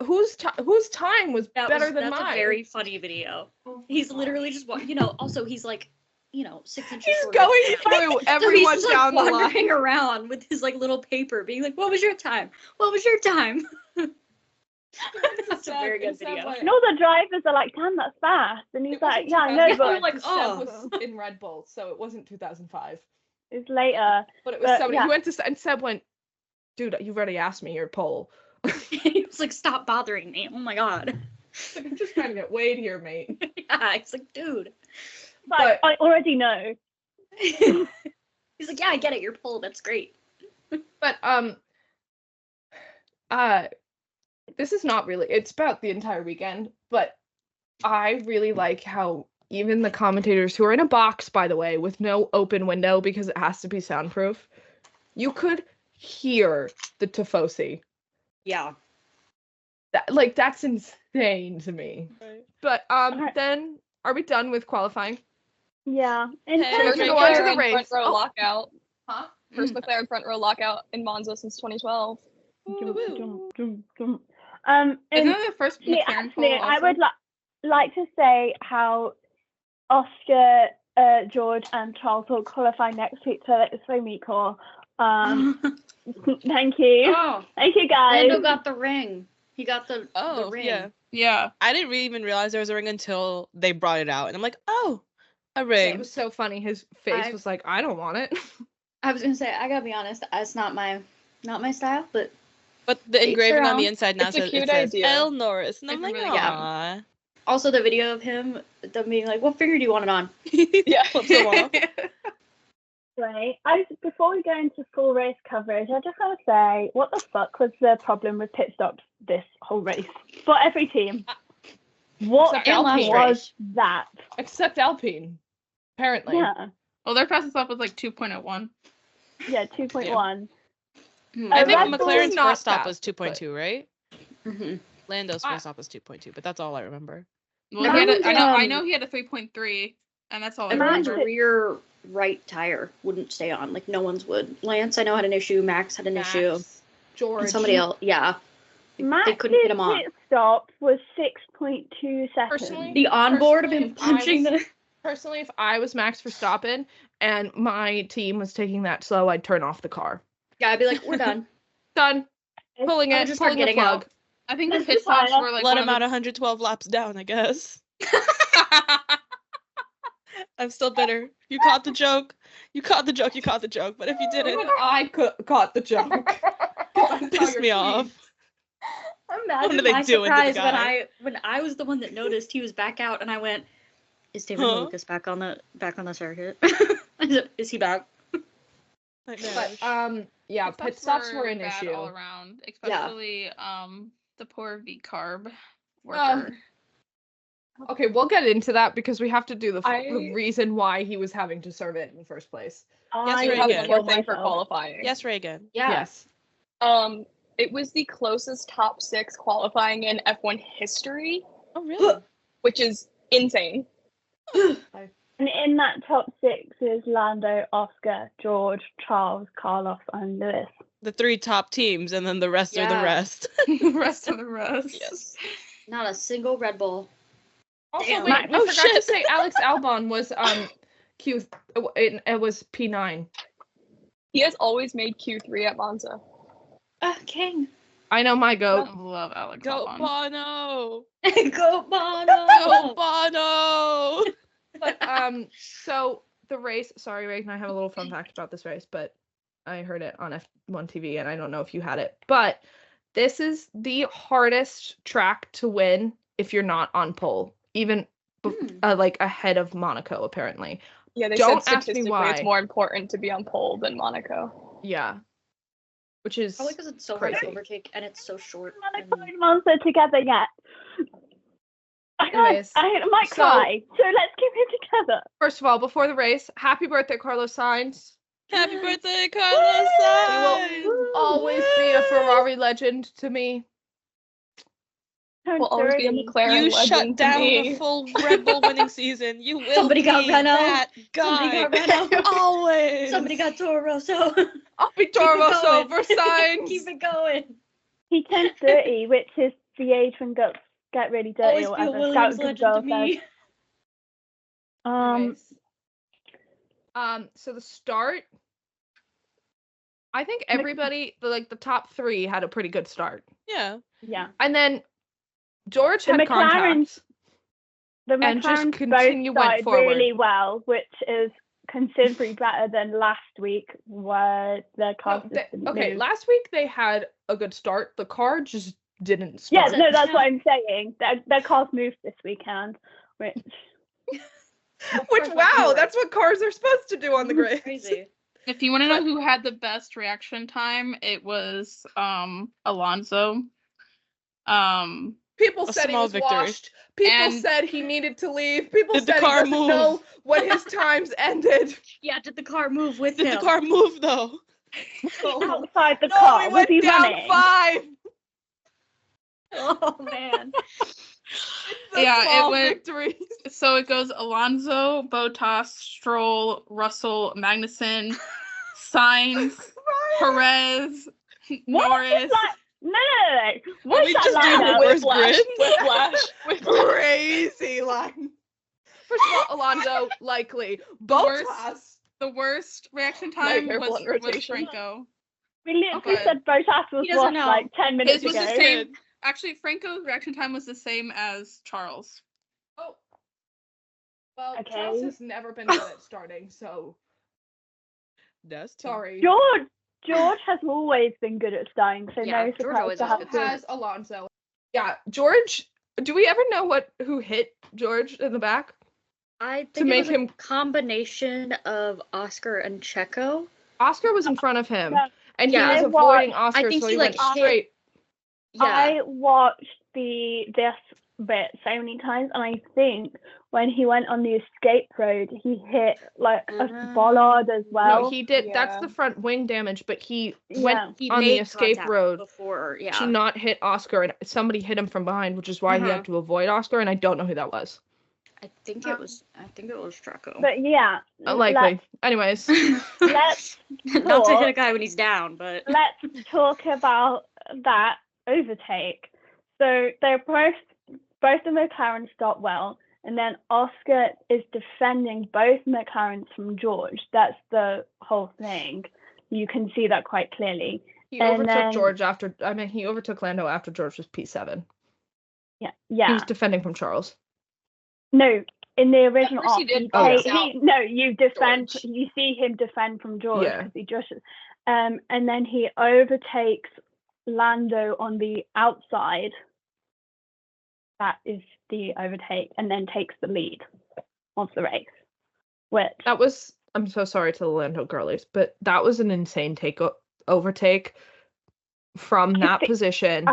whose time was better than mine? That's a very funny video. He's literally just, also he's like, 6 inches He's shorter. going through everyone so he's down the line. wandering around with his like little paper being like, what was your time? What was your time? That's a very good video. And all the drivers are like, damn, that's fast. And he's like, yeah, I know, but like, Seb was in Red Bull, so it wasn't 2005. It's later. But it was somebody who went to, and Seb went, dude, you've already asked me your pole. He was like, stop bothering me. Oh my god. Like, I'm just trying to get weighed here, mate. Yeah, it's like, dude. But I already know. He's like, yeah, I get it, your pole, that's great. But this is not really, it's about the entire weekend, but I really like how even the commentators, who are in a box, by the way, with no open window because it has to be soundproof, you could hear the Tifosi. Yeah. That's insane to me. Right. But then, are we done with qualifying? Yeah. And first go on to the race. Front row lockout. Huh? First McLaren front row lockout in Monza since 2012. Isn't that the first McLaren actually, I would like to say how Oscar, George, and Charles will qualify next week, so it's really cool. Thank you. Oh, thank you, guys. Lando got the ring. He got the ring. Yeah. I didn't really even realize there was a ring until they brought it out, and I'm like, oh, a ring. Yeah, it was so funny. His face was like, I don't want it. I was gonna say, I gotta be honest, it's not my style, but the engraving on the inside now says L Norris, and I'm like, yeah. Also, the video of him, them being like, "What finger do you want it on?" Yeah. Flips them off. Right. Before we go into full race coverage, I just want to say, what the fuck was the problem with pit stops this whole race for every team? What Except Alpine. was that? Except Alpine, apparently. Yeah. Well, their fastest lap was like 2.01. Yeah, 2.1. I think Red Bull McLaren's is not first stop fast, was 2.2, right? Mm-hmm. Lando's first stop was 2.2, but that's all I remember. Well, he had Matt, I know he had a 3.3, and that's all I Everyone's remember. rear right tire wouldn't stay on. Like, no one's would. Lance, I know, had an issue. Max had an issue. George. And somebody else, yeah. They Max's couldn't get him on. pit stop was 6.2 seconds. Personally- The onboard of Personally, him if I punching was- the. Personally, if I was Max Verstappen and my team was taking that slow, I'd turn off the car. Yeah, I'd be like, we're done. Done. Pulling I'll it, just start pulling the getting plug. out. I think the pit stops were like Let one him of out 112 laps down, I guess. I'm still bitter. You caught the joke. You caught the joke. You caught the joke. But if you didn't, Even I caught the joke. it pissed me off. Imagine did they my do into the surprise guy? when I was the one that noticed he was back out, and I went, "Is David Huh? Lucas back on the circuit? Is he back?" I know. But yeah, pit stops were an bad issue. all around, especially the poor V carb worker. Um, Okay, we'll get into that because we have to do the I- reason why he was having to serve it in the first place. I Yes, have Reagan. one killed more thing for myself. qualifying. Yes, Reagan. Yeah. Yes. It was the closest top 6 qualifying in F1 history, Oh, really? which is insane. And in that top 6 is Lando, Oscar, George, Charles, Carlos, and Lewis. The 3 top teams, and then the rest are the Yeah. rest. The rest of the rest. Yes. Not a single Red Bull. Also, Damn. wait, we Oh, forgot to shit. say Alex Albon was Q. It was P9. He has always made Q3 at Monza. King. I know my I goat. love Alex Go Albon. Bono! Go Go Bono. Bono! But so the race. Sorry, Reagan, I have a little fun fact about this race, but I heard it on F1 TV, and I don't know if you had it. But this is the hardest track to win if you're not on pole, even like ahead of Monaco, apparently. Yeah, they Don't said ask me statistically why. it's more important to be on pole than Monaco. Yeah. Which is Probably because it's so crazy. hard to overtake and it's so short. Monaco and Monza together yet. Anyways, I might so- cry, so let's keep it together. First of all, before the race, happy birthday, Carlos Sainz. Happy birthday, Carlos He Sainz! will always be a Ferrari legend to me. Will always be a McLaren You legend shut to down me. the full Red Bull winning season. You will Somebody be got Renault. that Somebody guy. got Renault. Always. Somebody got Toro Rosso. I'll be Toro Rosso over Sainz. Keep it going. He turned 30, which is the age when girls get really dirty Always or be a whatever. Williams Scout good legend to girl me. says. So the start, I think everybody, the top 3 had a pretty good start. Yeah. Yeah. And then George The had McLarens- contacts. The And just McLarens continue both went started forward. really well, which is considerably better than last week, where their cars just didn't Okay, move. last week they had a good start. The car just didn't Yeah, start. no, that's what I'm saying. Their cars moved this weekend, which Which, wow, that's what cars are supposed to do on the grid. Crazy. If you want to know who had the best reaction time, it was Alonso. People A said he small was victory. washed. People And- said he needed to leave. People Did the said car he doesn't move? know when his times ended. Yeah, did the car move with Did him? the car move though? outside the No, car he was went he down running? 5. Oh man. The Yeah, it small went- victories. So it goes Alonso, Bottas, Stroll, Russell, Magnussen, Sainz, Perez, What Norris. is that? No. What we is that just doing lineup? reverse grid? Whiplash. Crazy line. First of all, Alonso, likely. worst- Bottas. The worst reaction time Nightmare was blunt rotation. Franco. We literally Okay. said Bottas was He doesn't washed know. like 10 minutes His was ago. the same. Actually, Franco's reaction time was the same as Charles. Oh. Well, Okay. Charles has never been good at starting, so That's sorry. George has always been good at starting, so Yeah, no George surprise always to is have good So him. has Alonso. Yeah, George Do we ever know who hit George in the back? I think To it make was him- a combination of Oscar and Checo. Oscar was in front of him, No, and Yeah. he was I avoiding watched- Oscar, I think so he, he like, went hit- straight. Yeah. I watched this bit so many times, and I think when he went on the escape road, he hit like a bollard as well. No, he did. That's Yeah. the front wing damage, but he Yeah. went He on the made escape contact road before, yeah. to not hit Oscar, and somebody hit him from behind, which is why he had to avoid Oscar, and I don't know who that was. I think it was Checo. But yeah, Likely. Anyways, let's Not to hit a talk. guy when he's down, but Let's talk about that overtake. So they're both the McLarens start well, and then Oscar is defending both McLarens from George. That's the whole thing. You can see that quite clearly. he And overtook then- George after. I mean, he overtook Lando after George was P7. Yeah, He yeah. was defending from Charles. No, in the original first he op, did pass you defend. George. You see him defend from George Yeah. because he just, and then he overtakes Lando on the outside. That is the overtake, and then takes the lead of the race. Which That was. I'm so sorry to the Lando girlies, but that was an insane overtake from that think- position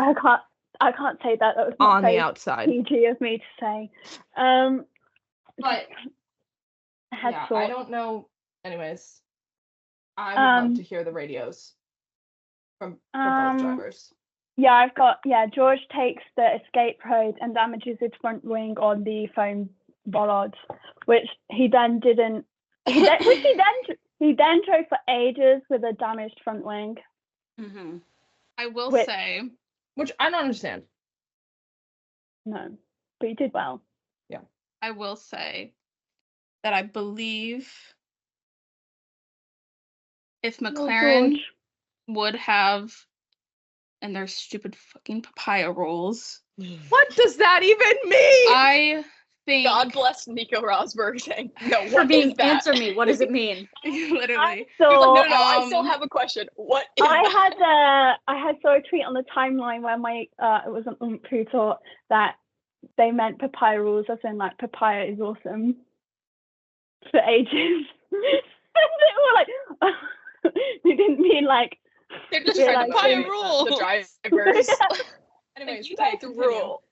I can't say that. That was not on the very outside. PG of me to say. But I had yeah, I thought. don't know. Anyways, I would love to hear the radios from both drivers. Yeah, I've got. Yeah, George takes the escape road and damages his front wing on the foam bollards, which he then didn't. He then drove for ages with a damaged front wing. I will Which- say, Which I don't understand. No, but he did well. that I believe if Oh, McLaren George. would have, and their stupid fucking papaya rules, What does that even mean? I think God bless Nico Rosberg saying, no, for what being is that? answer me, what does it mean? literally. I He was saw. like, no, I still um, have a question. What is I that? had saw a tweet on the timeline where my it was an who thought that they meant papaya rules, as in like papaya is awesome for ages. And they were like, they didn't mean like. They're just Yeah, trying to like, motivate rule. the drivers. Anyways, you Ty, take the continue. rule.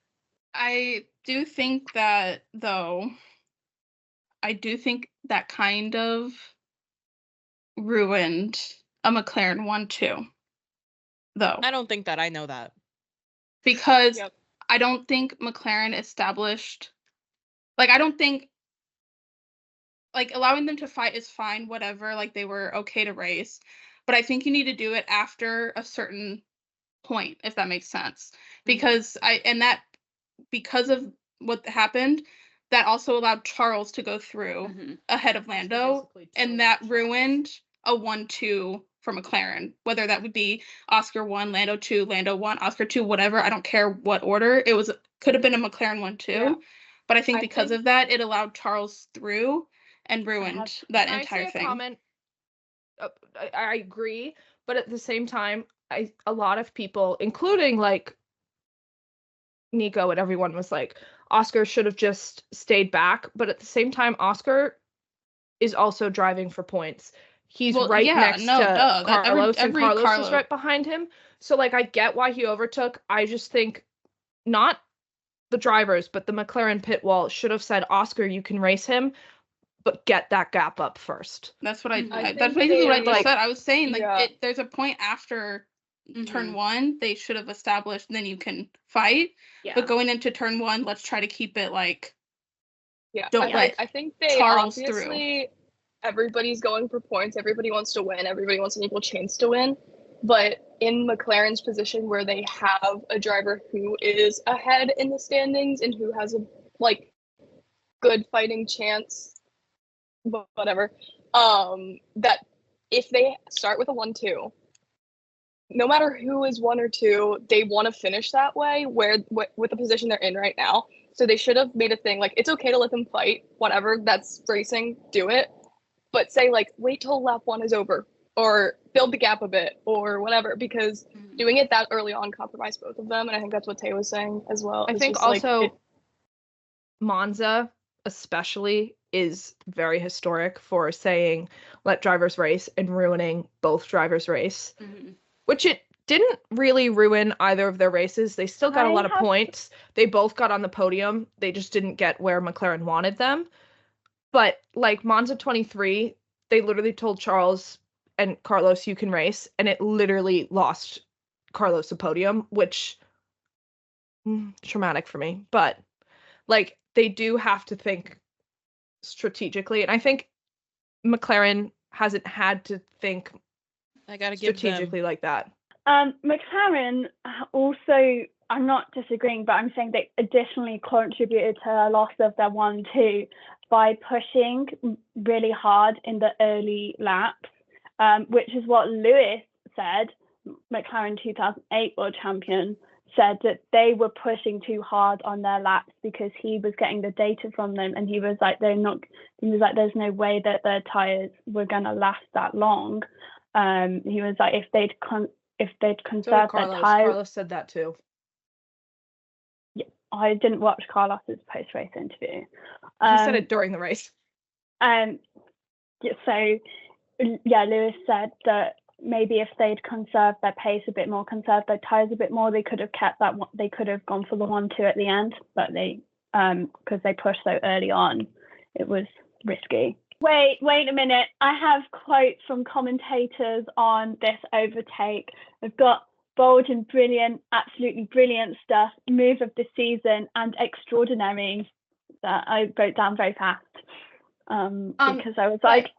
I do think that though, I do think that kind of ruined a McLaren 1-2, though. I don't think that I know that. Because Yep. I don't think McLaren established, like, I don't think, like, allowing them to fight is fine, whatever, like, they were okay to race, but I think you need to do it after a certain point, if that makes sense, because because of what happened, that also allowed Charles to go through ahead of Lando, and that ruined a 1-2 for McLaren, whether that would be Oscar 1, Lando 2, Lando 1, Oscar 2, whatever. I don't care what order. Could have been a McLaren 1-2. Yeah. But I think I because think- of that, it allowed Charles through and ruined that Can entire I say a thing. comment? I agree, but at the same time, a lot of people, including like Nico and everyone, was like, Oscar should have just stayed back. But at the same time, Oscar is also driving for points. He's Well, right yeah, next no, to duh. Carlos, Every and Carlos is Carlos- right behind him. So like, I get why he overtook. I just think not the drivers, but the McLaren pit wall should have said, Oscar, you can race him, but get that gap up first. That's what Mhm. I that's think basically what I they, just like- said. I was saying, like, Yeah. there's a point after turn Mhm. 1, they should have established, then you can fight. Yeah. But going into turn 1, let's try to keep it like, Yeah, Don't let I think they Charles through. obviously everybody's going for points. Everybody wants to win. Everybody wants an equal chance to win. But in McLaren's position, where they have a driver who is ahead in the standings and who has a like good fighting chance, whatever, that if they start with a 1-2, no matter who is 1 or 2, they want to finish that way. With the position they're in right now. So they should have made a thing like it's okay to let them fight, whatever, that's racing, do it. But say like wait till lap 1 is over or build the gap a bit or whatever, because doing it that early on compromised both of them. And I think that's what Tay was saying as well. I It's think just, like, also Monza especially is very historic for saying let drivers race and ruining both drivers' race, which it didn't really ruin either of their races. They still got a lot of points. They both got on the podium. They just didn't get where McLaren wanted them. But like Monza 23, they literally told Charles and Carlos, you can race, and it literally lost Carlos the podium, which traumatic for me. But like they do have to think strategically, and I think McLaren hasn't had to think strategically like that. McLaren also, I'm not disagreeing, but I'm saying they additionally contributed to the loss of their 1-2 by pushing really hard in the early laps, which is what Lewis said, McLaren 2008 world champion, said that they were pushing too hard on their laps because he was getting the data from them, and he was like, there's no way that their tires were gonna last that long. He was like, if they'd conserved their tires. Carlos said that too. Yeah, I didn't watch Carlos's post-race interview. He said it during the race. So Lewis said that maybe if they'd conserved their pace a bit more, conserved their tires a bit more, they could have kept that. They could have gone for the 1-2 at the end, but they because they pushed so early on, it was risky. Wait a minute. I have quotes from commentators on this overtake. I've got bold and brilliant, absolutely brilliant stuff, move of the season, and extraordinary that I wrote down very fast because I was like,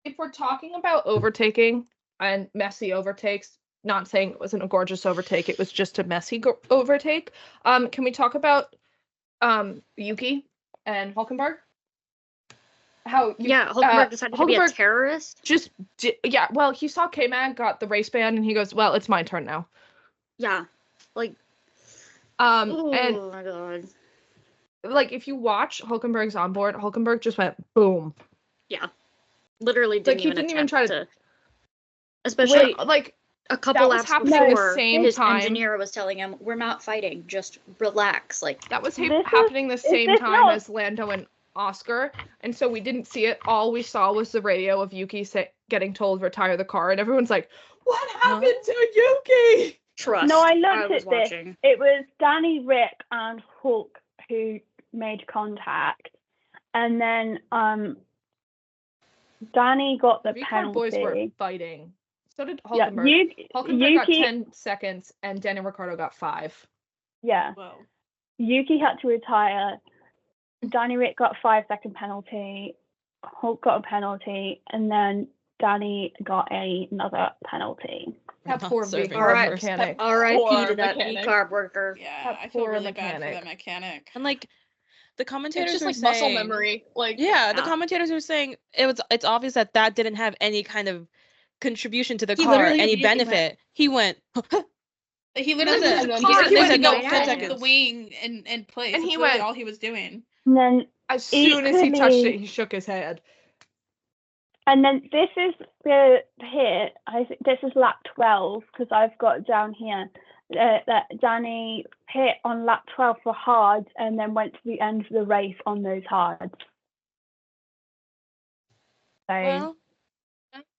if we're talking about overtaking and messy overtakes, not saying it wasn't a gorgeous overtake, it was just a messy overtake. Can we talk about Yuki and Hulkenberg? Hulkenberg decided to be a terrorist. Well, he saw K-Mag got the race ban, and he goes, "Well, it's my turn now." Yeah, like, oh my god. Like, if you watch Hulkenberg's onboard, Hulkenberg just went boom. Yeah, literally didn't even try to. Especially like a couple laps before, his time. engineer was telling him, "We're not fighting, just relax." Like that was happening the same time as Lando and Oscar, and so we didn't see it. All we saw was the radio of Yuki getting told retire the car, and everyone's like, "What happened to Yuki?" Trust. No, I looked at this. It was Danny, Rick, and Hulk who made contact, and then Danny got the penalty. Boys were fighting. So did Hulkenberg. Hulkenberg got 10 seconds, and Daniel Ricciardo got 5. Yeah. Whoa. Yuki had to retire. Danny Rick got a 5-second penalty. Hulk got a penalty, and then Danny got another penalty. That poor mechanic. R.I.P. to that V-carb worker. Yeah, I feel really bad for that mechanic. And like the commentators it's just were like saying, muscle memory. Like the commentators were saying it's obvious that didn't have any kind of contribution to the car, any benefit. He went. He literally went the wing and place. And That's he really went all he was doing. And then as soon as he touched it, he shook his head. And then this is this is lap 12 because I've got down here that Danny hit on lap 12 for hards and then went to the end of the race on those hards. So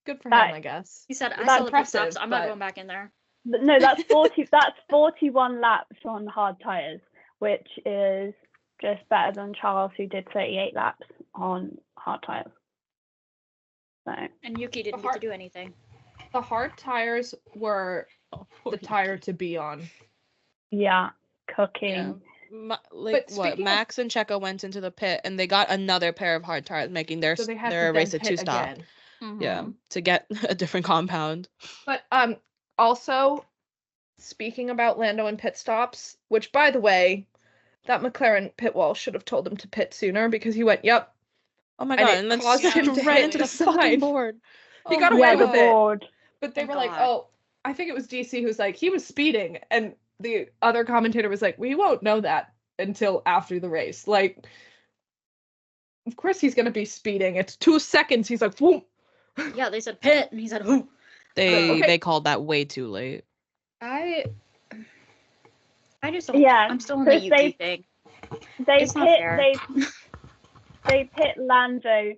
good for him, I guess. He said, "I saw the pit stops. I'm not going back in there." No, that's 40. That's 41 laps on hard tires, which is just better than Charles, who did 38 laps on hard tires. So. And Yuki didn't get to do anything. The hard tires were the tire to be on. Yeah, cooking. Yeah. Max and Checo went into the pit and they got another pair of hard tires, making their race a 2-stop. Mm-hmm. Yeah, to get a different compound. But also, speaking about Lando and pit stops, which by the way, that McLaren pit wall should have told him to pit sooner because he went, "Yep." Oh my god! And then caused him to right hit into the side. fucking board. He got away with it. But they were like, "Oh," I think it was DC who's like, "He was speeding," and the other commentator was like, "We won't know that until after the race." Like, of course he's gonna be speeding. It's 2 seconds. He's like, "Whoop." Yeah, they said pit, and he said, "Who?" They called that way too late. I just don't. Yeah, I'm still on the because Yuki thing. they It's not fair. they pit Lando,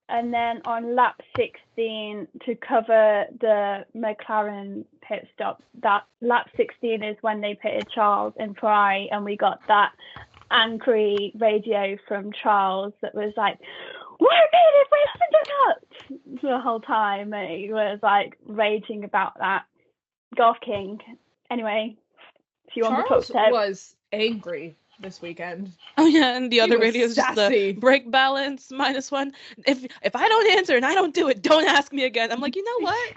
and then on lap 16 to cover the McLaren pit stop. That lap 16 is when they pitted Charles in Ferrari, and we got that angry radio from Charles that was like, "We're pitted, we haven't done that!" the whole time. And he was like raging about that. Golf King. Anyway, if you want to talk Charles to was angry this weekend. Oh yeah, and the other was radio is just sassy. the brake balance -1. If I don't answer and I don't do it, don't ask me again. I'm like, you know what?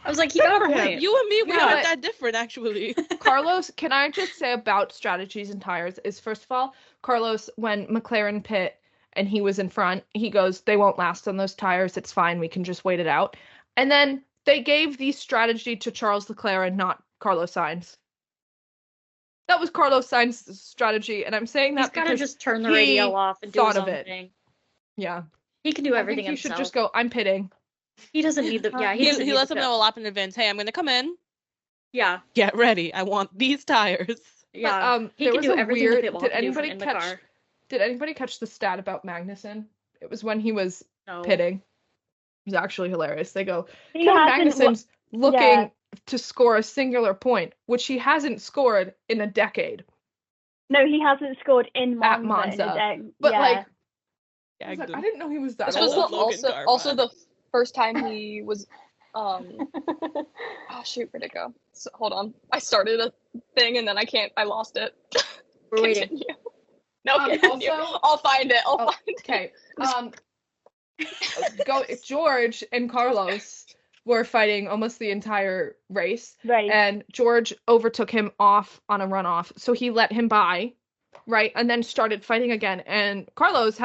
I was like, he got a for him. point. You and me, we Yeah. aren't that different, actually. Carlos, can I just say about strategies and tires is, first of all, Carlos, when McLaren pit and he was in front, he goes, they won't last on those tires. It's fine. We can just wait it out. And then they gave the strategy to Charles Leclerc and not Carlos Sainz. That was Carlos Sainz's strategy, and I'm saying that He's got to because just turn the he radio off and do thought his of own it. thing. Yeah. He can do I everything think he himself. should just go, I'm pitting. He doesn't need the. Yeah, he doesn't He need lets the them know a lap in advance. Hey, I'm gonna come in. Yeah, Get ready. I want these tires. yeah. But, he there can was do a everything weird. the pit wall Did can do anybody in the catch? car. Did anybody catch the stat about Magnussen? It was when he was No. pitting. It was actually hilarious. They go, He Kevin hasn't Magnussen's looking yeah. to score a singular point, which he hasn't scored in a decade. No, he hasn't scored in Monza, At Monza. in a day. But yeah. like, I didn't know he was that This was old. also the first time he was. Oh shoot, where'd it go? So, hold on, I started a thing and then I lost it. We're waiting. Continue. No, continue. Also- I'll find it. I'll find it. Okay. George and Carlos were fighting almost the entire race, Right. and George overtook him off on a runoff, so he let him by, right, and then started fighting again. And Charles,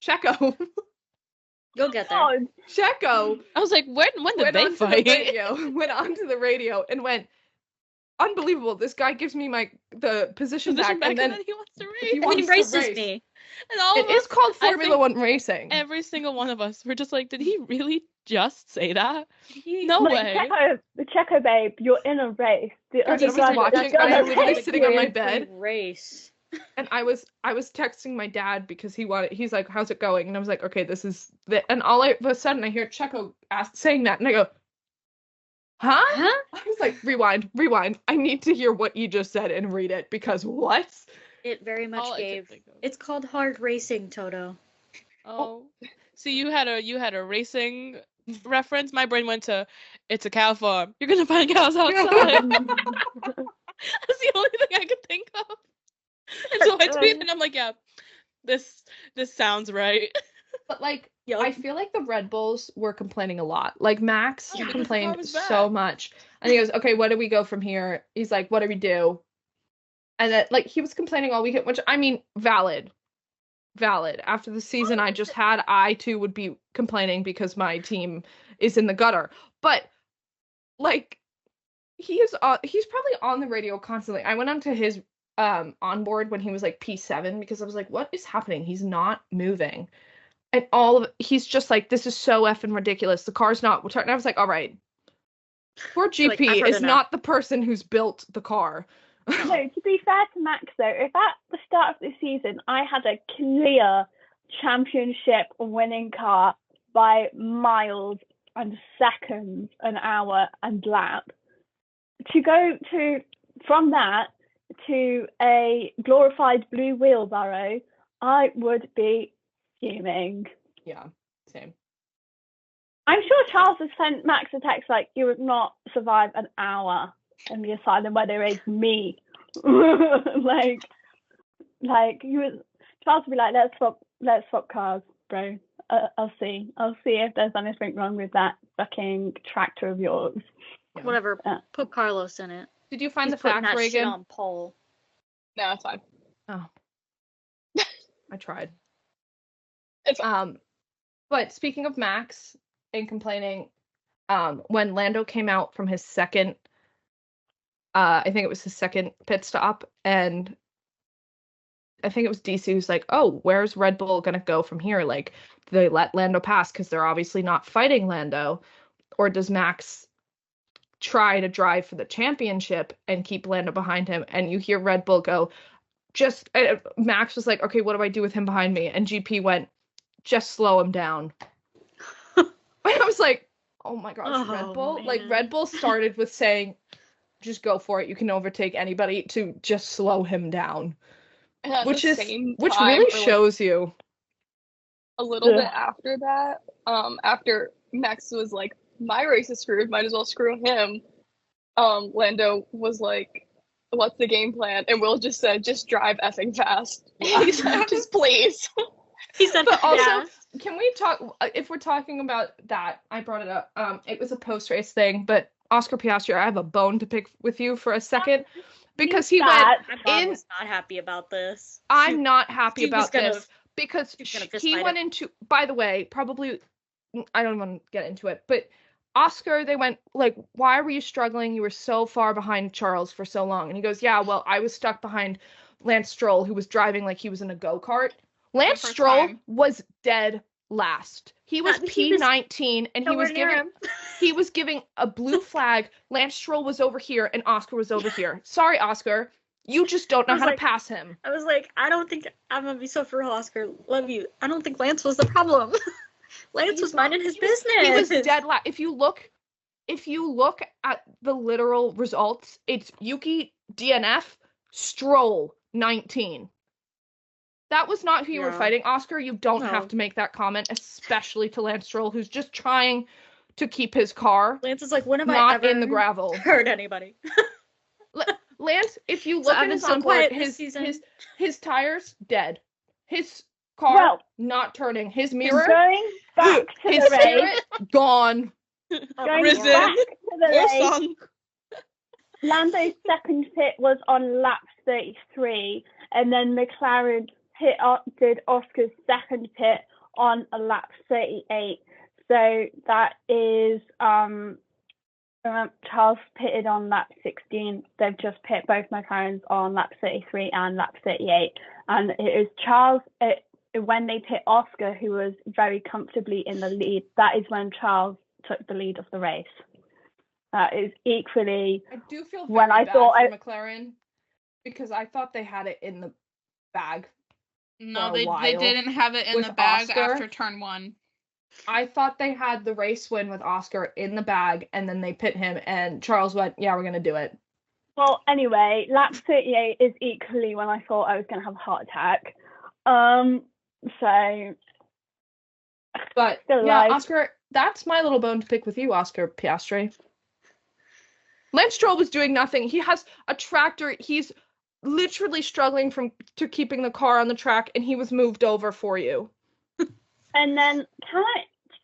Checo, You'll get there. God. Checo I was like, when did went they onto fight? the radio, went onto the radio and went, unbelievable, this guy gives me the position back, and then he wants to race. he And wants he to races race. me. And all It of is us, called I Formula think One racing. every single one of us were just like, did he really just say that? He- No Like, way. Checo, babe, you're in a race. The I other was drivers watching, are and I gonna was literally take sitting on you. my bed, Race. and I was texting my dad because he's like, how's it going? And I was like, okay, this is and all of a sudden I hear Checo saying that, and I go, huh? I was like, rewind. I need to hear what you just said and read it, because what? It very All much I could gave. think of. It's called hard racing, Toto. Oh, see, you had a racing reference. My brain went to, it's a cow farm. You're gonna find cows outside. That's the only thing I could think of. And so I tweeted, and I'm like, yeah, this sounds right. But like, Yup. I feel like the Red Bulls were complaining a lot. Like Max Oh, because the car complained was bad. so much, and he goes, okay, what do we go from here? He's like, what do we do? And then like he was complaining all weekend, which I mean, valid. After the season I just had, I too would be complaining because my team is in the gutter. But like, he's probably on the radio constantly. I went onto his onboard when he was like P7 because I was like, what is happening? He's not moving. And he's just like, this is so effing ridiculous. The car's not. And I was like, all right. Poor GP Like, I've heard is enough. not the person who's built the car. No, to be fair to Max though, if at the start of the season I had a clear championship winning car by miles and seconds an hour and lap, to go from that to a glorified blue wheelbarrow, I would be fuming. Yeah, same. I'm sure Charles has sent Max a text like, you would not survive an hour in the asylum where they raised me. like you would, Charles would be like, let's swap cars, bro. I'll see if there's anything wrong with that fucking tractor of yours. Yeah. Whatever. Put Carlos in it. Did you find He's the putting fact, that shit Reagan? on pole. No, it's fine. Oh, I tried. It's fine. But speaking of Max and complaining, when Lando came out from his second, I think it was his second pit stop, and I think it was DC who's like, oh, where's Red Bull gonna go from here? Like, do they let Lando pass because they're obviously not fighting Lando, or does Max try to drive for the championship and keep Lando behind him? And you hear Red Bull go, just Max was like, okay, what do I do with him behind me? And GP went, just slow him down. I was like, oh my gosh, Red Bull. Man. Like, Red Bull started with saying, just go for it. You can overtake anybody, to just slow him down. And at Which the is, same which time, really or, like, shows you. a little Yeah. bit after that, after Max was like, my race is screwed, might as well screw him. Lando was like, what's the game plan? And Will just said, just drive effing fast. He said, just please. He said, But also, yes. can we talk, if we're talking about that, I brought it up, it was a post-race thing, but Oscar Piastri, I have a bone to pick with you for a second, because he went, That- My mom in- was not happy about this. I'm not happy she was about gonna- this, because she was gonna fist he fight went him. into, by the way, probably, I don't want to get into it, but Oscar, they went, like, why were you struggling? You were so far behind Charles for so long. And he goes, yeah, well, I was stuck behind Lance Stroll, who was driving like he was in a go-kart. Lance first Stroll time. was dead last. He was He was P19, and he Nowhere was near giving him. he was giving a blue flag. Lance Stroll was over here, and Oscar was over here. Sorry, Oscar. You just don't know I was how like- to pass him. I was like, I don't think I'm gonna be so for real, Oscar. Love you. I don't think Lance was the problem. Lance He's was not- minding his he was- business. He was dead last. If you look at the literal results, it's Yuki DNF, Stroll 19. That was not who you were Yeah. fighting, Oscar. You don't No. have to make that comment, especially to Lance Stroll, who's just trying to keep his car Lance is like, when have I not ever in the gravel. hurt anybody? Lance, if you So look I've at been his so onboard, quiet this season. his tires dead, his car Well, not turning, his mirror, going back to his the race, spirit gone. going Risen. back to the Or race, sunk. Lando's second pit was on lap 33, and then McLaren did Oscar's second pit on a lap 38. So that is Charles pitted on lap 16. They've just pit both McLarens on lap 33 and lap 38. And it is Charles, when they pit Oscar, who was very comfortably in the lead, that is when Charles took the lead of the race. That is equally, I do feel When very I bad thought for I- McLaren, because I thought they had it in the bag. No, a they while didn't have it in with the bag Oscar. after turn 1. I thought they had the race win with Oscar in the bag, and then they pit him, and Charles went, yeah, we're going to do it. well, anyway, lap 38 is equally when I thought I was going to have a heart attack. So, But, Still yeah, alive. Oscar, that's my little bone to pick with you, Oscar Piastri. Lance Stroll was doing nothing. He has a tractor. He's literally struggling to keeping the car on the track, and he was moved over for you. and then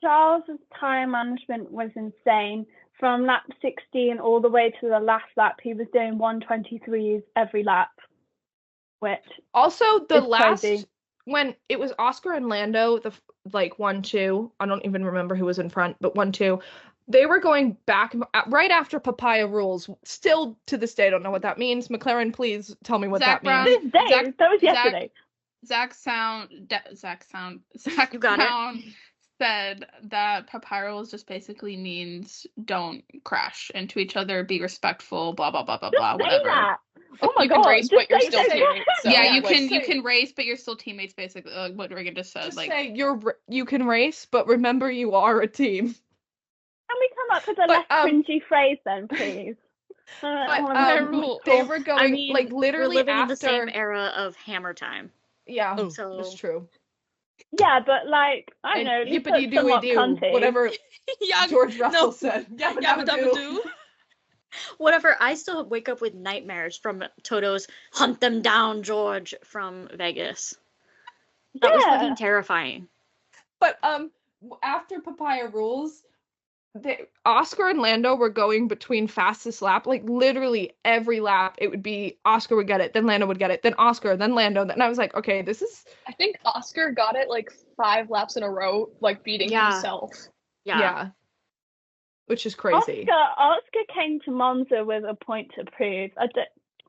Charles's time management was insane. From lap 16 all the way to the last lap, he was doing 123s every lap, which Also, the It's last crazy. when it was Oscar and Lando, the like 1-2, I don't even remember who was in front, but 1-2, they were going back right after Papaya rules. Still to this day, I don't know what that means. McLaren, please tell me what Zach that means. Brown. this day, Zach- that was Zach- yesterday. Zach You got it. Brown said that papyrus just basically means don't crash into each other, be respectful, blah blah blah blah blah, Say whatever. that. Oh my You can god. race, just but you're say still that. teammates. So Yeah, yeah, you like, can say- race, but you're still teammates. Basically, what Reagan just said. Just Like, say you can race, but remember you are a team. Can we come up with a But, less cringy phrase then, please? But they were going I mean, like literally we're living after. in the same era of hammer time. Yeah, Oh. So that's true. yeah, but like, I And don't know, at least yippity that's somewhat dooey doo, cunty. whatever yeah, George Russell no. said. Yabba Yabba dabba dabba doo. doo. whatever, I still wake up with nightmares from Toto's "Hunt them down, George" from Vegas. That was Yeah. fucking terrifying. But after Papaya rules, Oscar and Lando were going between fastest lap. Like literally every lap, it would be Oscar would get it, then Lando would get it, then Oscar, then Lando. And I was like, okay, this is I think Oscar got it like 5 laps in a row, like beating Yeah. himself. Yeah. which is crazy. Oscar came to Monza with a point to prove.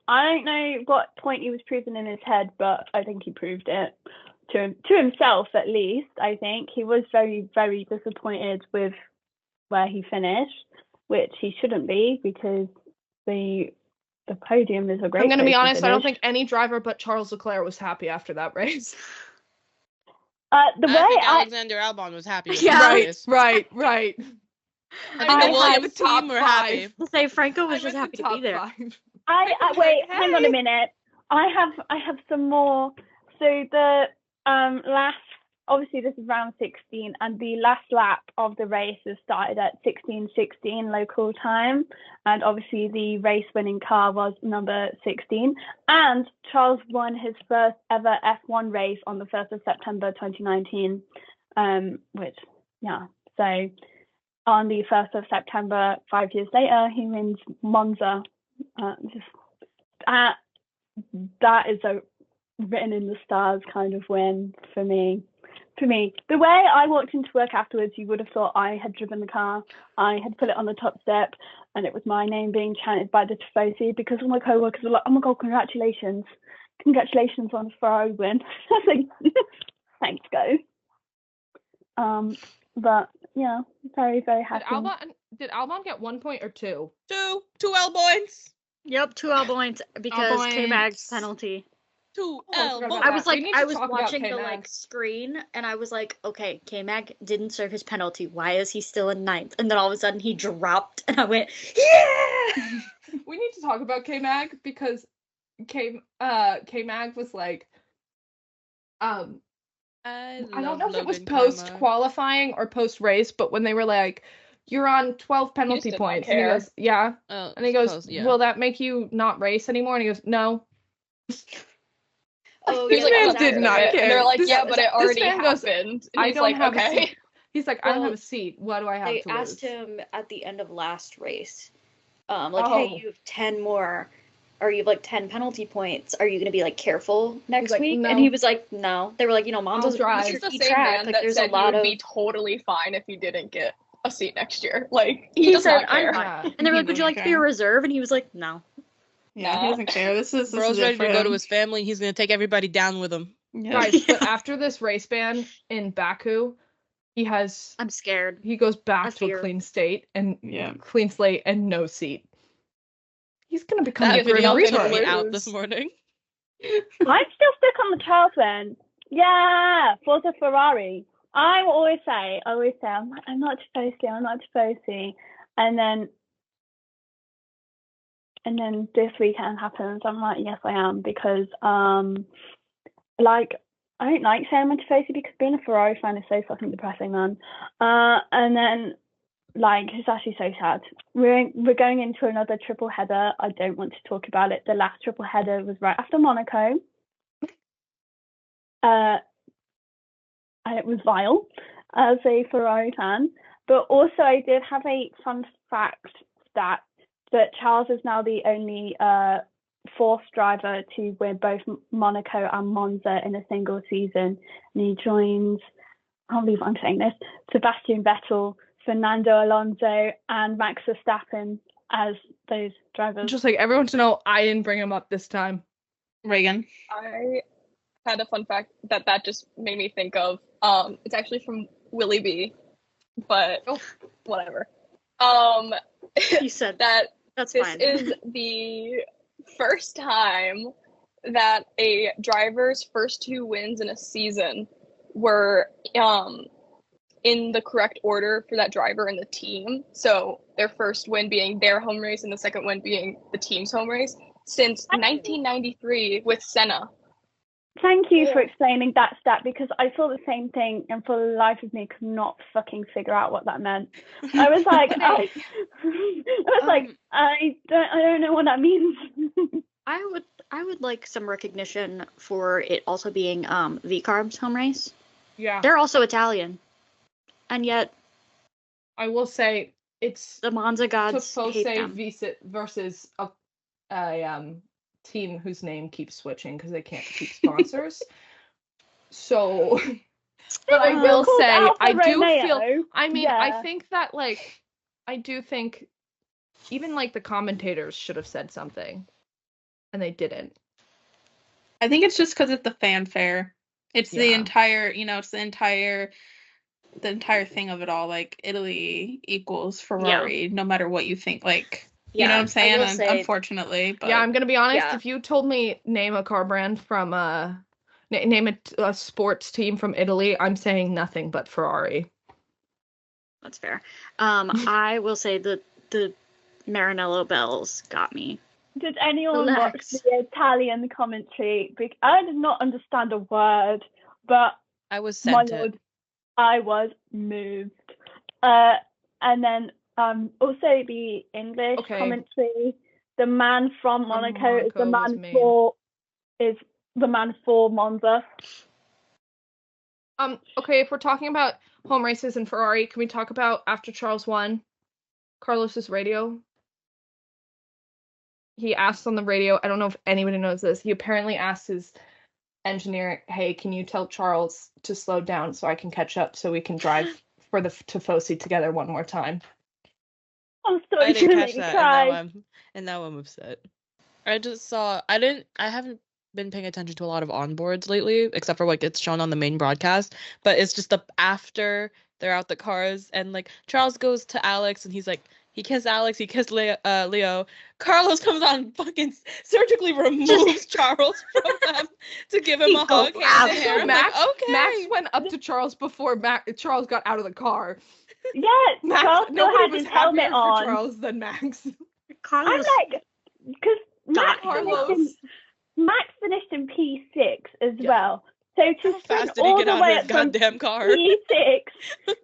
I don't know what point he was proving in his head, but I think he proved it to himself at least. I think he was very, very disappointed with where he finished, which he shouldn't be because the podium is a great. I'm going to be place honest, to I don't finish. think any driver but Charles Leclerc was happy after that race. The way I think Alexander Albon was happy with Yeah. that Right. race. I think I the Williams the top team were five. happy. To say Franco was I just meant happy the to be top there. 5. I wait, hang on a minute. I have some more. So the last, obviously this is round 16, and the last lap of the race is started at 16:16 local time, and obviously the race winning car was number 16, and Charles won his first ever F1 race on the 1st of September 2019, which so on the 1st of September 5 years later he wins Monza. That is a written in the stars kind of win for me. The way I walked into work afterwards, you would have thought I had driven the car. I had put it on the top step, and it was my name being chanted by the Tifosi because all my co-workers were like, "Oh my god, congratulations on the Ferrari win." I was like, "Thanks, guys." But yeah, very, very happy. Did Albon get 1 point or 2? Two L points. Yep, 2 L points because points. K-Mag's penalty. 2 I L forgot points. about I was that. We like, need to I was talk about watching the K-Mag. screen, and I was like, okay, K-Mag didn't serve his penalty. Why is he still in 9th? And then all of a sudden he dropped, and I went, yeah! We need to talk about K-Mag because K-Mag was like, I don't know if it was post qualifying or post race, but when they were like, "You're on 12 penalty did not points," and he care. goes, "Yeah," Oh, and he goes, suppose, yeah. "Will that make you not race anymore?" And he goes, "No." Oh, He was yeah, like, man "I don't did care." not And care. they're like, This- "Yeah, but it this already man goes, happened." And I he's don't like, have a "Okay." seat. He's like, "I don't Well, have a seat. What do I have They to asked lose?" him at the end of last race, hey, Oh. you have 10 more, or you have like 10 penalty points. Are you going to be like careful next like, week? "No." And he was like, no. They were like, Monza's drive. a This is the tricky same track. man Like, that there's said a lot he would of. be totally fine if he didn't get a seat next year. Like, He he does said, not I'm care. fine. Yeah. And they were He like, would you doesn't like to be a care. reserve? And he was like, no. Yeah, he doesn't care. This is Bro's it ready for to go to him. his family. He's gonna take everybody down with him. Yeah. Guys, but after this race ban in Baku, I'm scared. he goes back I to a fear. clean state and Yeah. clean slate and no seat. He's gonna become That a Grim video video took me Reaper. out lose. this morning. I'm still stuck on the Charles win. Yeah, Forza Ferrari. I always say, I'm not Tifosi, and then this weekend happens. I'm like, yes, I am, because like, I don't like saying I'm a Tifosi because being a Ferrari fan is so fucking depressing, man. And then like, it's actually so sad. We're going into another triple header. I don't want to talk about it. The last triple header was right after Monaco. And it was vile as a Ferrari fan. But also, I did have a fun fact that Charles is now the only fourth driver to win both Monaco and Monza in a single season. And he joins, I can't believe I'm saying this, Sebastian Vettel, Fernando Alonso, and Max Verstappen as those drivers. Just like everyone to know, I didn't bring him up this time. Reagan. I had a fun fact that just made me think of. It's actually from Willie B, but whatever. He said that that's this fine. is the first time that a driver's first 2 wins in a season were in the correct order for that driver and the team. So their first win being their home race and the second win being the team's home race since 1993 with Senna. Thank you for explaining that stat, because I saw the same thing and for the life of me could not fucking figure out what that meant. I was like, I don't know what that means. I would like some recognition for it also being V-Carb's home race. Yeah. They're also Italian. And yet I will say it's the Monza gods hate them. Tifose versus a team whose name keeps switching because they can't keep sponsors. So, but I will say, I do feel. I mean, I think that I do think even the commentators should have said something. and they didn't. I think it's just because it's the fanfare. It's the Yeah. entire, it's the entire thing of it all. Like, Italy equals Ferrari, no matter what you think. Like, you know what I'm saying? I will say, Unfortunately, but Yeah, I'm gonna be honest. Yeah. If you told me name a car brand from name a sports team from Italy, I'm saying nothing but Ferrari. that's fair. I will say the Maranello bells got me. Did anyone watch Relax. the Italian commentary? I did not understand a word, but I was my sent it. lord, I was moved. And then also the English Okay. commentary. The man from Monaco is the Monaco was man for Monza. Okay, if we're talking about home races and Ferrari, can we talk about after Charles won, Carlos's radio? He asked on the radio, I don't know if anybody knows this, he apparently asked his engineer, hey, can you tell Charles to slow down so I can catch up so we can drive for the Tifosi together one more time? I'm I sorry, didn't you catch made me that, cry. and now I'm upset. I haven't been paying attention to a lot of onboards lately, except for what gets shown on the main broadcast. But it's just after they're out the cars, and like Charles goes to Alex, and he's like, he kissed Alex, he kissed Leo. Carlos comes on, and fucking surgically removes Charles from them to give him a hug. Hand in hand. I'm like, okay. Max went up to Charles before Charles got out of the car. Yeah, Max, Charles still nobody had was his helmet happier on. for Charles than Max. Carlos. I'm like, because Max Carlos. finished in P6 as Yeah. well. So to How sprint fast did he all get the out way of up his from goddamn car? P6 to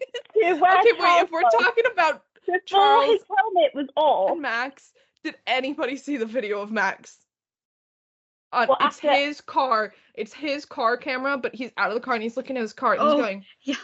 where Okay, wait, Charles if we're was talking about before Charles his helmet was off. and Max, did anybody see the video of Max? Well, It's after- his car camera, but he's out of the car and he's looking at his car and he's Oh, going, yeah.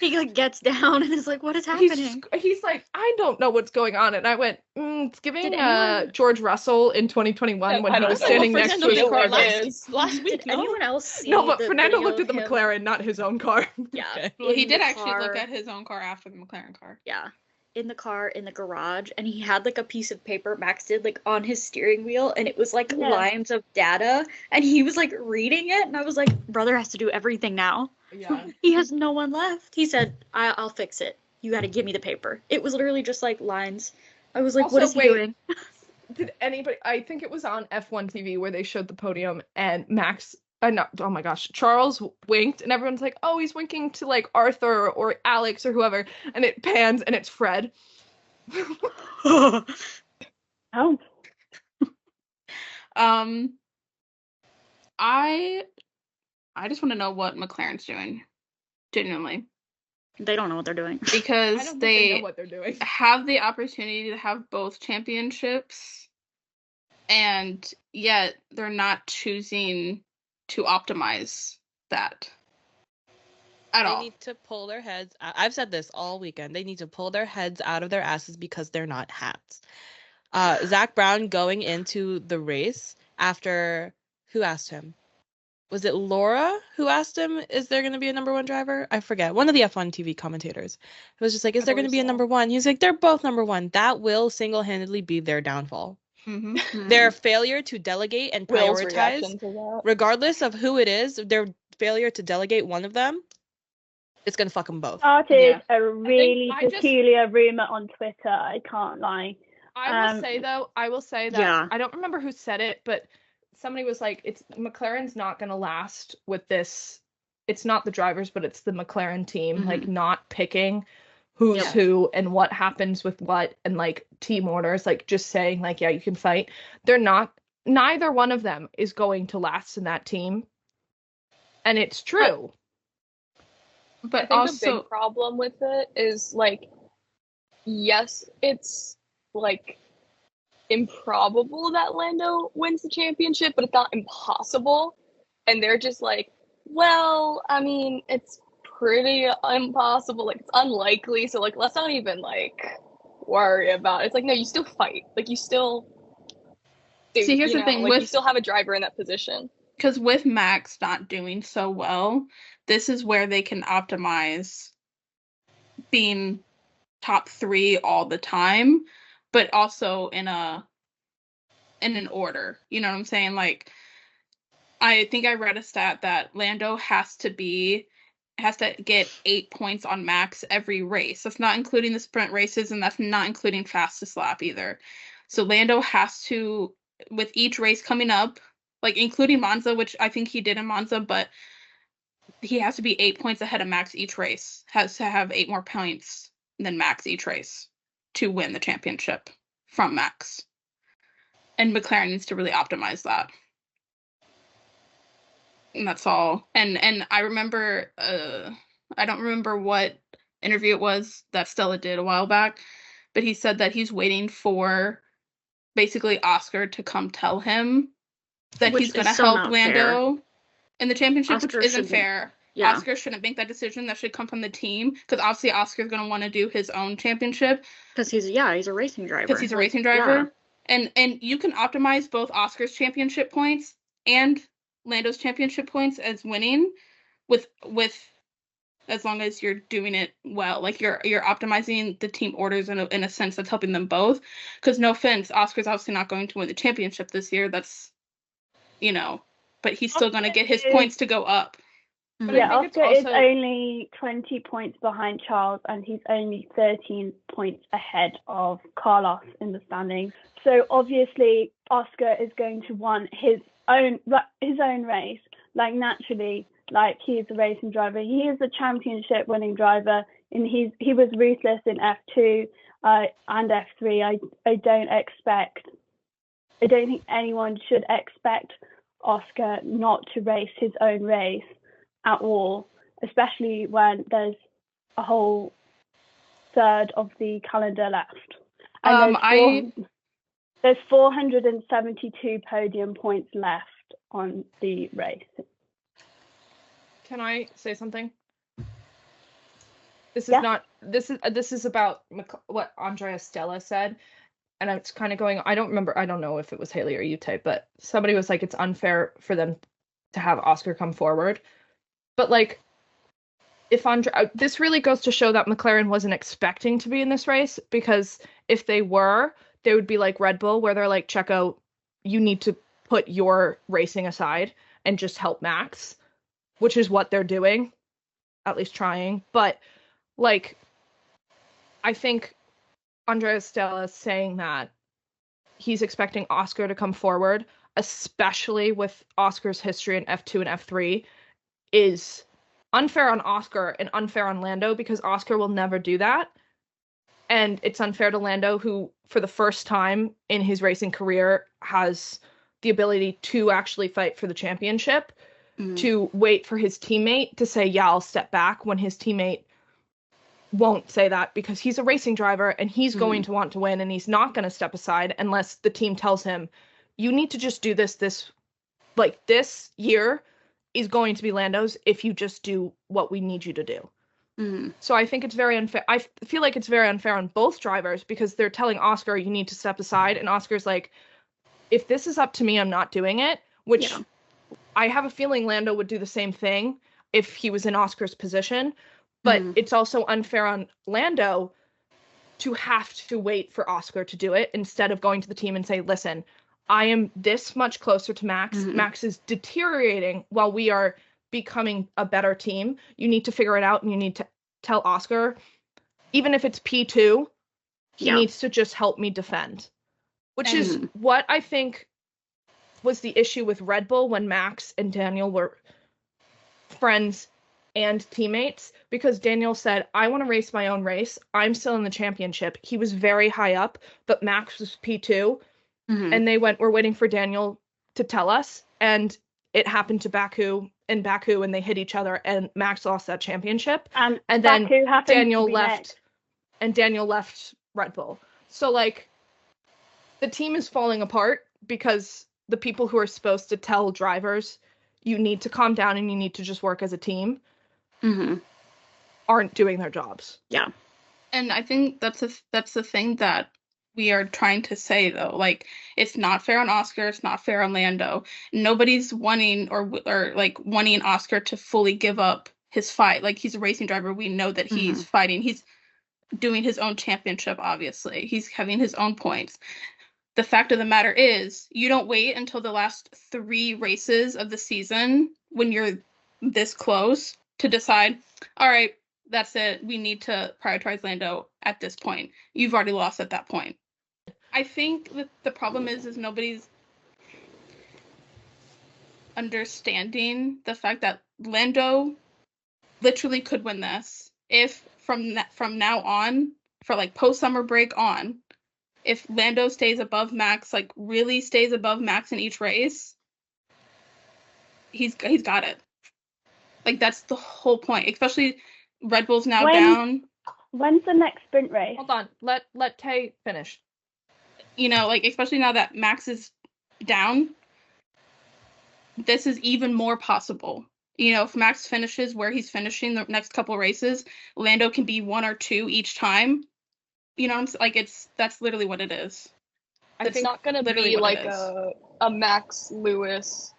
He like gets down and is like, "What is happening?" he's like, I don't know what's going on. And I went, it's giving Did anyone- George Russell in 2021 when I he don't was know standing what next to Fernando his car. Villar is. Last week, Did anyone else see No, but the Fernando video looked at the of him- McLaren, not his own car. Yeah. Okay. well, he in did the actually look car. at his own car after the McLaren car. Yeah. In the car, in the garage, and he had like a piece of paper Max did like on his steering wheel, and it was like Yeah. lines of data, and he was like reading it, and I was like, brother has to do everything now. Yeah. He has no one left. He said, I'll fix it. You gotta give me the paper. It was literally just like lines. I was like, what Also, is he wait. doing? Did anybody? I think it was on F1 TV where they showed the podium and Max. Oh my gosh, Charles winked and everyone's like, oh, he's winking to like Arthur or Alex or whoever, and it pans and it's Fred. Oh. I just want to know what McLaren's doing, genuinely, They don't know what they're doing. I because don't think they know they what they're doing. have the opportunity to have both championships, and yet they're not choosing to optimize that at They all. need to pull their heads. I've said this all weekend. They need to pull their heads out of their asses because they're not hats. Zach Brown going into the race after who asked him? Was it Laura who asked him, is there going to be a number one driver? I forget. One of the F1 TV commentators. It was just like, is there going to be a number one? He's like, they're both number one. That will single-handedly be their downfall. Mm-hmm. Their failure to delegate and Will's prioritize, reaction to that. regardless of who it is, their failure to delegate one of them, it's going to fuck them both. Started a really I just- peculiar rumor on Twitter. I can't lie. I will say that Yeah. I don't remember who said it, but somebody was like, it's McLaren's not gonna last with this. It's not the drivers, but it's the McLaren team, Mhm. like not picking who's Yeah. who and what happens with what, and like team orders, like just saying like, yeah, you can fight. Neither one of them is going to last in that team. And it's true. I But think the also, big problem with it is like, yes, it's like improbable that Lando wins the championship, but it's not impossible. And they're just like, well, I mean, it's pretty impossible. Like, it's unlikely. So like, let's not even like worry about it. It's like, no, you still fight. Like, you still. See, here's the thing like, you with- still have a driver in that position. because with Max not doing so well, this is where they can optimize being top 3 all the time, but also in a in an order. You know what I'm saying? Like, I think I read a stat that Lando has to get 8 points on Max every race. That's not including the sprint races, and that's not including fastest lap either. So Lando has to, with each race coming up, like including Monza, which I think he did in Monza, but he has to be 8 points ahead of Max each race. Has to have 8 more points than Max each race to win the championship from Max. And McLaren needs to really optimize that. And that's all. And I remember, I don't remember what interview it was that Stella did a while back, but he said that he's waiting for basically Oscar to come tell him that Which he's going is to still help not Lando in the championship, Oscar which isn't shouldn't- fair. Yeah. Oscar shouldn't make that decision. That should come from the team, because obviously Oscar's going to want to do his own championship Because he's a racing driver. because he's a Like, racing driver. yeah. And you can optimize both Oscar's championship points and Lando's championship points as winning with as long as you're doing it well. Like you're optimizing the team orders in a sense that's helping them both. Because no offense, Oscar's obviously not going to win the championship this year. That's, but he's still going to get his points to go up. But Yeah, I think Oscar it's is also only 20 points behind Charles, and he's only 13 points ahead of Carlos in the standings. So obviously, Oscar is going to want his own race. Like naturally, like he's a racing driver. He is a championship-winning driver, and he was ruthless in F2 and F3. I don't think anyone should expect Oscar not to race his own race at all, especially when there's a whole third of the calendar left. And there's 472 podium points left on the race. Can I say something? This is Yeah. not. This is about what Andrea Stella said, and it's kind of going. I don't remember. I don't know if it was Haley or you type, but somebody was like, it's unfair for them to have Oscar come forward. But like, if this really goes to show that McLaren wasn't expecting to be in this race, because if they were, they would be like Red Bull, where they're like, Checo, you need to put your racing aside and just help Max, which is what they're doing, at least trying. But like, I think Andrea Stella is saying that he's expecting Oscar to come forward, especially with Oscar's history in F2 and F3, is unfair on Oscar and unfair on Lando, because Oscar will never do that. And it's unfair to Lando, who for the first time in his racing career has the ability to actually fight for the championship, to wait for his teammate to say, yeah, I'll step back, when his teammate won't say that, because he's a racing driver and he's going to want to win, and he's not going to step aside unless the team tells him, you need to just do this year is going to be Lando's if you just do what we need you to do. So I think it's very unfair. I feel like it's very unfair on both drivers, because they're telling Oscar, you need to step aside, and Oscar's like, if this is up to me, I'm not doing it, which I have a feeling Lando would do the same thing if he was in Oscar's position. But it's also unfair on Lando to have to wait for Oscar to do it, instead of going to the team and say, listen, I am this much closer to Max. Max is deteriorating while we are becoming a better team. You need to figure it out, and you need to tell Oscar, even if it's P2, he needs to just help me defend. Which is what I think was the issue with Red Bull when Max and Daniel were friends and teammates, because Daniel said, I want to race my own race. I'm still in the championship. He was very high up, but Max was P2. And we're waiting for Daniel to tell us. And it happened to Baku, and they hit each other, and Max lost that championship. And then Daniel left, and Daniel left Red Bull. So like, the team is falling apart because the people who are supposed to tell drivers, you need to calm down and you need to just work as a team, aren't doing their jobs. Yeah. And I think that's the thing that we are trying to say, though. Like, it's not fair on Oscar, it's not fair on Lando. Nobody's wanting wanting Oscar to fully give up his fight. Like, he's a racing driver. We know that he's fighting. He's doing his own championship, obviously. He's having his own points. the fact of the matter is, you don't wait until the last 3 races of the season when you're this close to decide, all right, that's it. We need to prioritize Lando at this point. You've already lost at that point. I think that the problem is nobody's understanding the fact that Lando literally could win this if from now on, for like post summer break on, if Lando stays above Max, like really stays above Max in each race, he's got it. Like that's the whole point. Especially Red Bull's now down. When's the next sprint race? Hold on. Let Tay finish. You know, like especially now that Max is down, this is even more possible. You know, if Max finishes where he's finishing the next couple races, Lando can be 1 or 2 each time. You know what I'm saying? Like that's literally what it is. It's not gonna be like a Max Lewis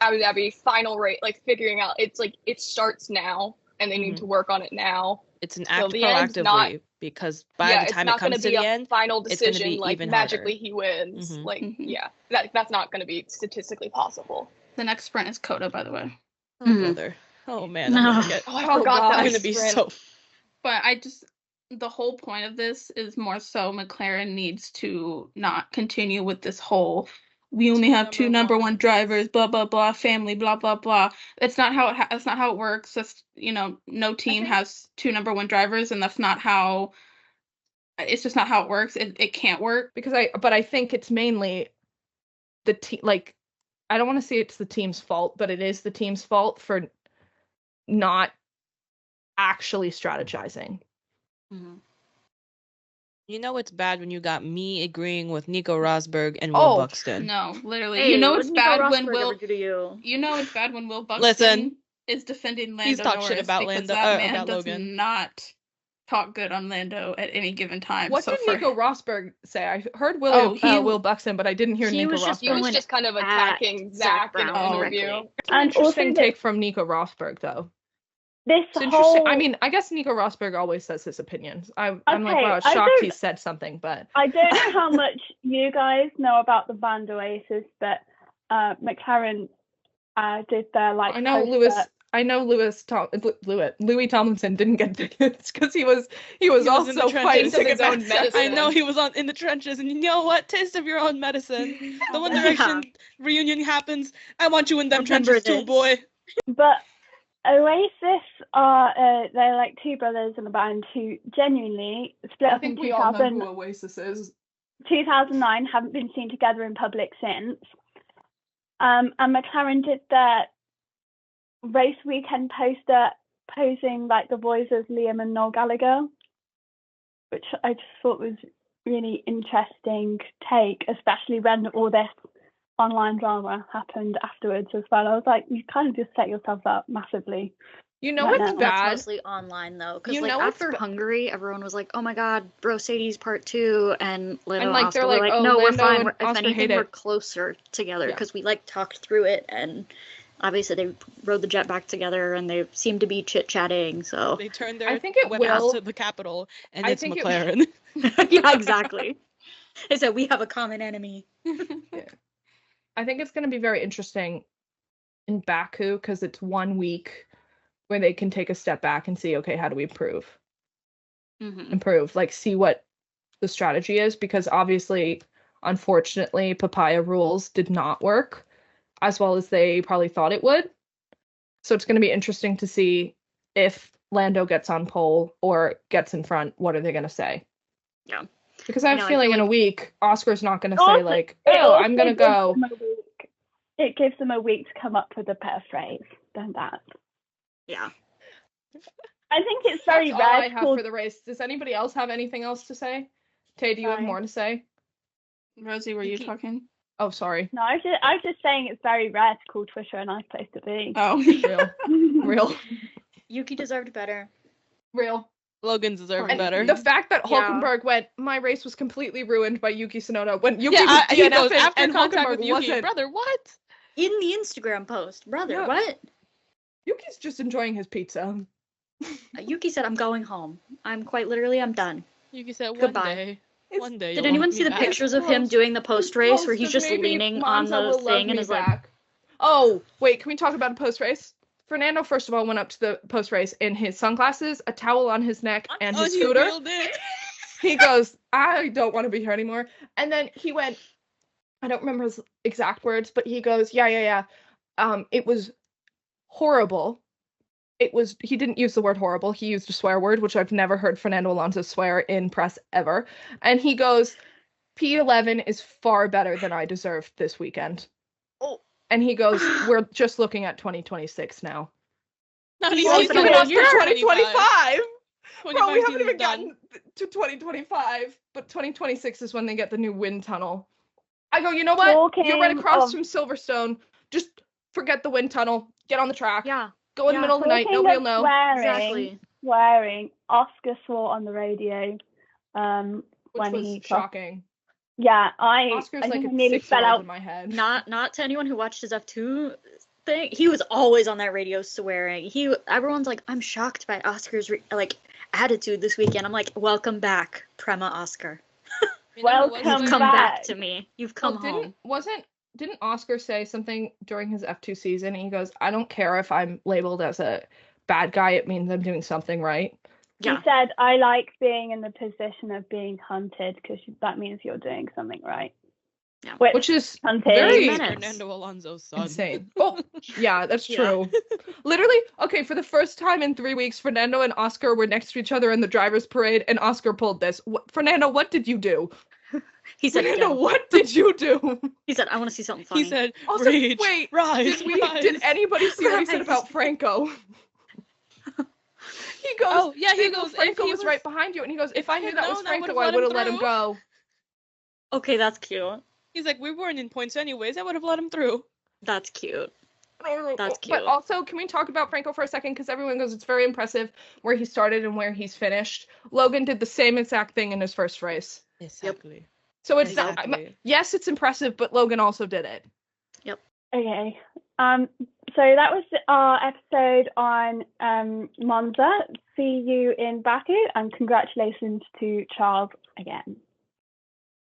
Abu Dhabi final rate, like figuring out it's like it starts now and they need to work on it now. It's an act proactively because by the time it comes to the end, final decision, be like even magically harder. he wins. Like that's not gonna be statistically possible. The next sprint is Coda, by the way. Oh brother. Oh man, No. I forgot I'm gonna be so. But the whole point of this is more so McLaren needs to not continue with this whole we only have 2 number 1 drivers, blah blah blah, family, blah blah blah. That's not how that's not how it works. That's, you know, no team has 2 number 1 drivers, and that's not how. It's just not how it works. It can't work because I think it's mainly the team. Like, I don't want to say it's the team's fault, but it is the team's fault for not actually strategizing. You know it's bad when you got me agreeing with Nico Rosberg and Will Buxton. No, literally. Hey, you know it's Nico bad Rosberg when Will. You know it's bad when Will Buxton is defending Lando. He's talked Norris shit about because Lando. That man about does Logan. not talk good on Lando at any given time. What did Nico Rosberg say? I heard Will Buxton, but I didn't hear Nico Rosberg. He was just kind of attacking Zach in an interview. An interesting take from Nico Rosberg, though. It's interesting. I mean, I guess Nico Rosberg always says his opinions. I'm like, wow, shocked he said something, but I don't know how much you guys know about the Van der Waals, but McLaren did their like. I know Louis Tomlinson didn't get tickets because he was also fighting his own medicine. I know he was in the trenches, and you know what? Taste of your own medicine. The One Direction reunion happens. I want you in them trenches too, boy. But Oasis are they're like 2 brothers in a band who genuinely split up in 2000. We all know who Oasis is. 2009, haven't been seen together in public since. And McLaren did their race weekend poster posing like the boys as Liam and Noel Gallagher, which I just thought was really interesting take, especially when all this online drama happened afterwards as well. I was like, you kind of just set yourself up massively. You know what's bad? That's mostly online though, because like after Hungary, everyone was like, "Oh my God, Mercedes Part 2," and Lando and Oscar were like, "No, we're fine. If anything, we're closer together because we like talked through it." And obviously, they rode the jet back together, and they seemed to be chit chatting. So they turned their weapons to the capital, and it's McLaren. Yeah, exactly. They said we have a common enemy. Yeah. I think it's going to be very interesting in Baku because it's 1 week where they can take a step back and see, okay, how do we improve? Like see what the strategy is, because obviously, unfortunately, Papaya rules did not work as well as they probably thought it would. So it's going to be interesting to see if Lando gets on pole or gets in front, what are they going to say? Yeah. Because I have a feeling in a week, Oscar's not going to say like, "Oh, I'm going to go." It gives them a week to come up with a better phrase than that. Yeah. I think it's very That's rare. all I have for the race. Does anybody else have anything else to say? Tay, do you have more to say? Rosie, were you talking? Oh, sorry. No, I was just saying it's very rare to call Twitter a nice place to be. Oh, real. Yuki deserved better. Real. Logan deserved better. The fact that Hulkenberg went, my race was completely ruined by Yuki Tsunoda. When Yuki he goes after and contact Hulkenberg with Yuki, wasn't. brother, what? In the Instagram post, brother, what? Yuki's just enjoying his pizza. Yuki said, "I'm going home. I'm quite literally, I'm done." Yuki said, Goodbye. One day. One day. Did you'll anyone want see me the back. pictures of him doing the post race where he's Close, just maybe leaning on Monza the will love thing and me is like, back. Oh, wait, can we talk about a post race? Fernando, first of all, went up to the post race in his sunglasses, a towel on his neck, and his He scooter. reeled in. He goes, I don't want to be here anymore. And then he went, I don't remember his exact words, but he goes, yeah. It was horrible. He didn't use the word horrible. He used a swear word, which I've never heard Fernando Alonso swear in press ever. And he goes, P11 is far better than I deserved this weekend. oh. And he goes, we're just looking at 2026 now. Not He's even He's been giving a up for 2025. Bro, we 25 haven't season's even done. gotten to 2025, but 2026 is when they get the new wind tunnel. I go, you know what? You're right Talking across of- from Silverstone. Just forget the wind tunnel. Get on the track. Yeah, Go in the yeah, middle of the night. Talking Nobody of will know. exactly. Swearing. Oscar swore on the radio. Which when was he crossed. shocking. Yeah, Oscar's I like think a I nearly fell 6-year-old out. in my head. Not to anyone who watched his F2 thing. He was always on that radio swearing. Everyone's like, I'm shocked by Oscar's attitude this weekend. I'm like, welcome back, Prema Oscar. You know who Welcome was You've there? come back back. to me. You've come home. Didn't Oscar say something during his F2 season? He goes, I don't care if I'm labeled as a bad guy, it means I'm doing something right. Yeah. He said, I like being in the position of being hunted because that means you're doing something right. Yeah. Which is hunted. very minutes. Fernando Alonso's son. insane. Oh, yeah, that's Yeah. true. Literally, okay, for the first time in 3 weeks, Fernando and Oscar were next to each other in the driver's parade, and Oscar pulled this. Fernando, what did you do? He said, Fernando, "Go." what did you do? He said, I want to see something funny. He said, Also, rage, wait, rise, did anybody see what he said Rise. about Franco? He goes, Oh, yeah, he Franco goes, if he was was- right behind you, and he goes, if I knew had that was known, I Franco, would've I let would him have let him through. go. Okay, that's cute. He's like, we weren't in points anyways. I would have let him through. That's cute. That's But cute. also, can we talk about Franco for a second? Because everyone goes, it's very impressive where he started and where he's finished. Logan did the same exact thing in his first race. Exactly. So it's Exactly. yes, it's impressive, but Logan also did it. Okay. So that was our episode on Monza. See you in Baku, and congratulations to Charles again.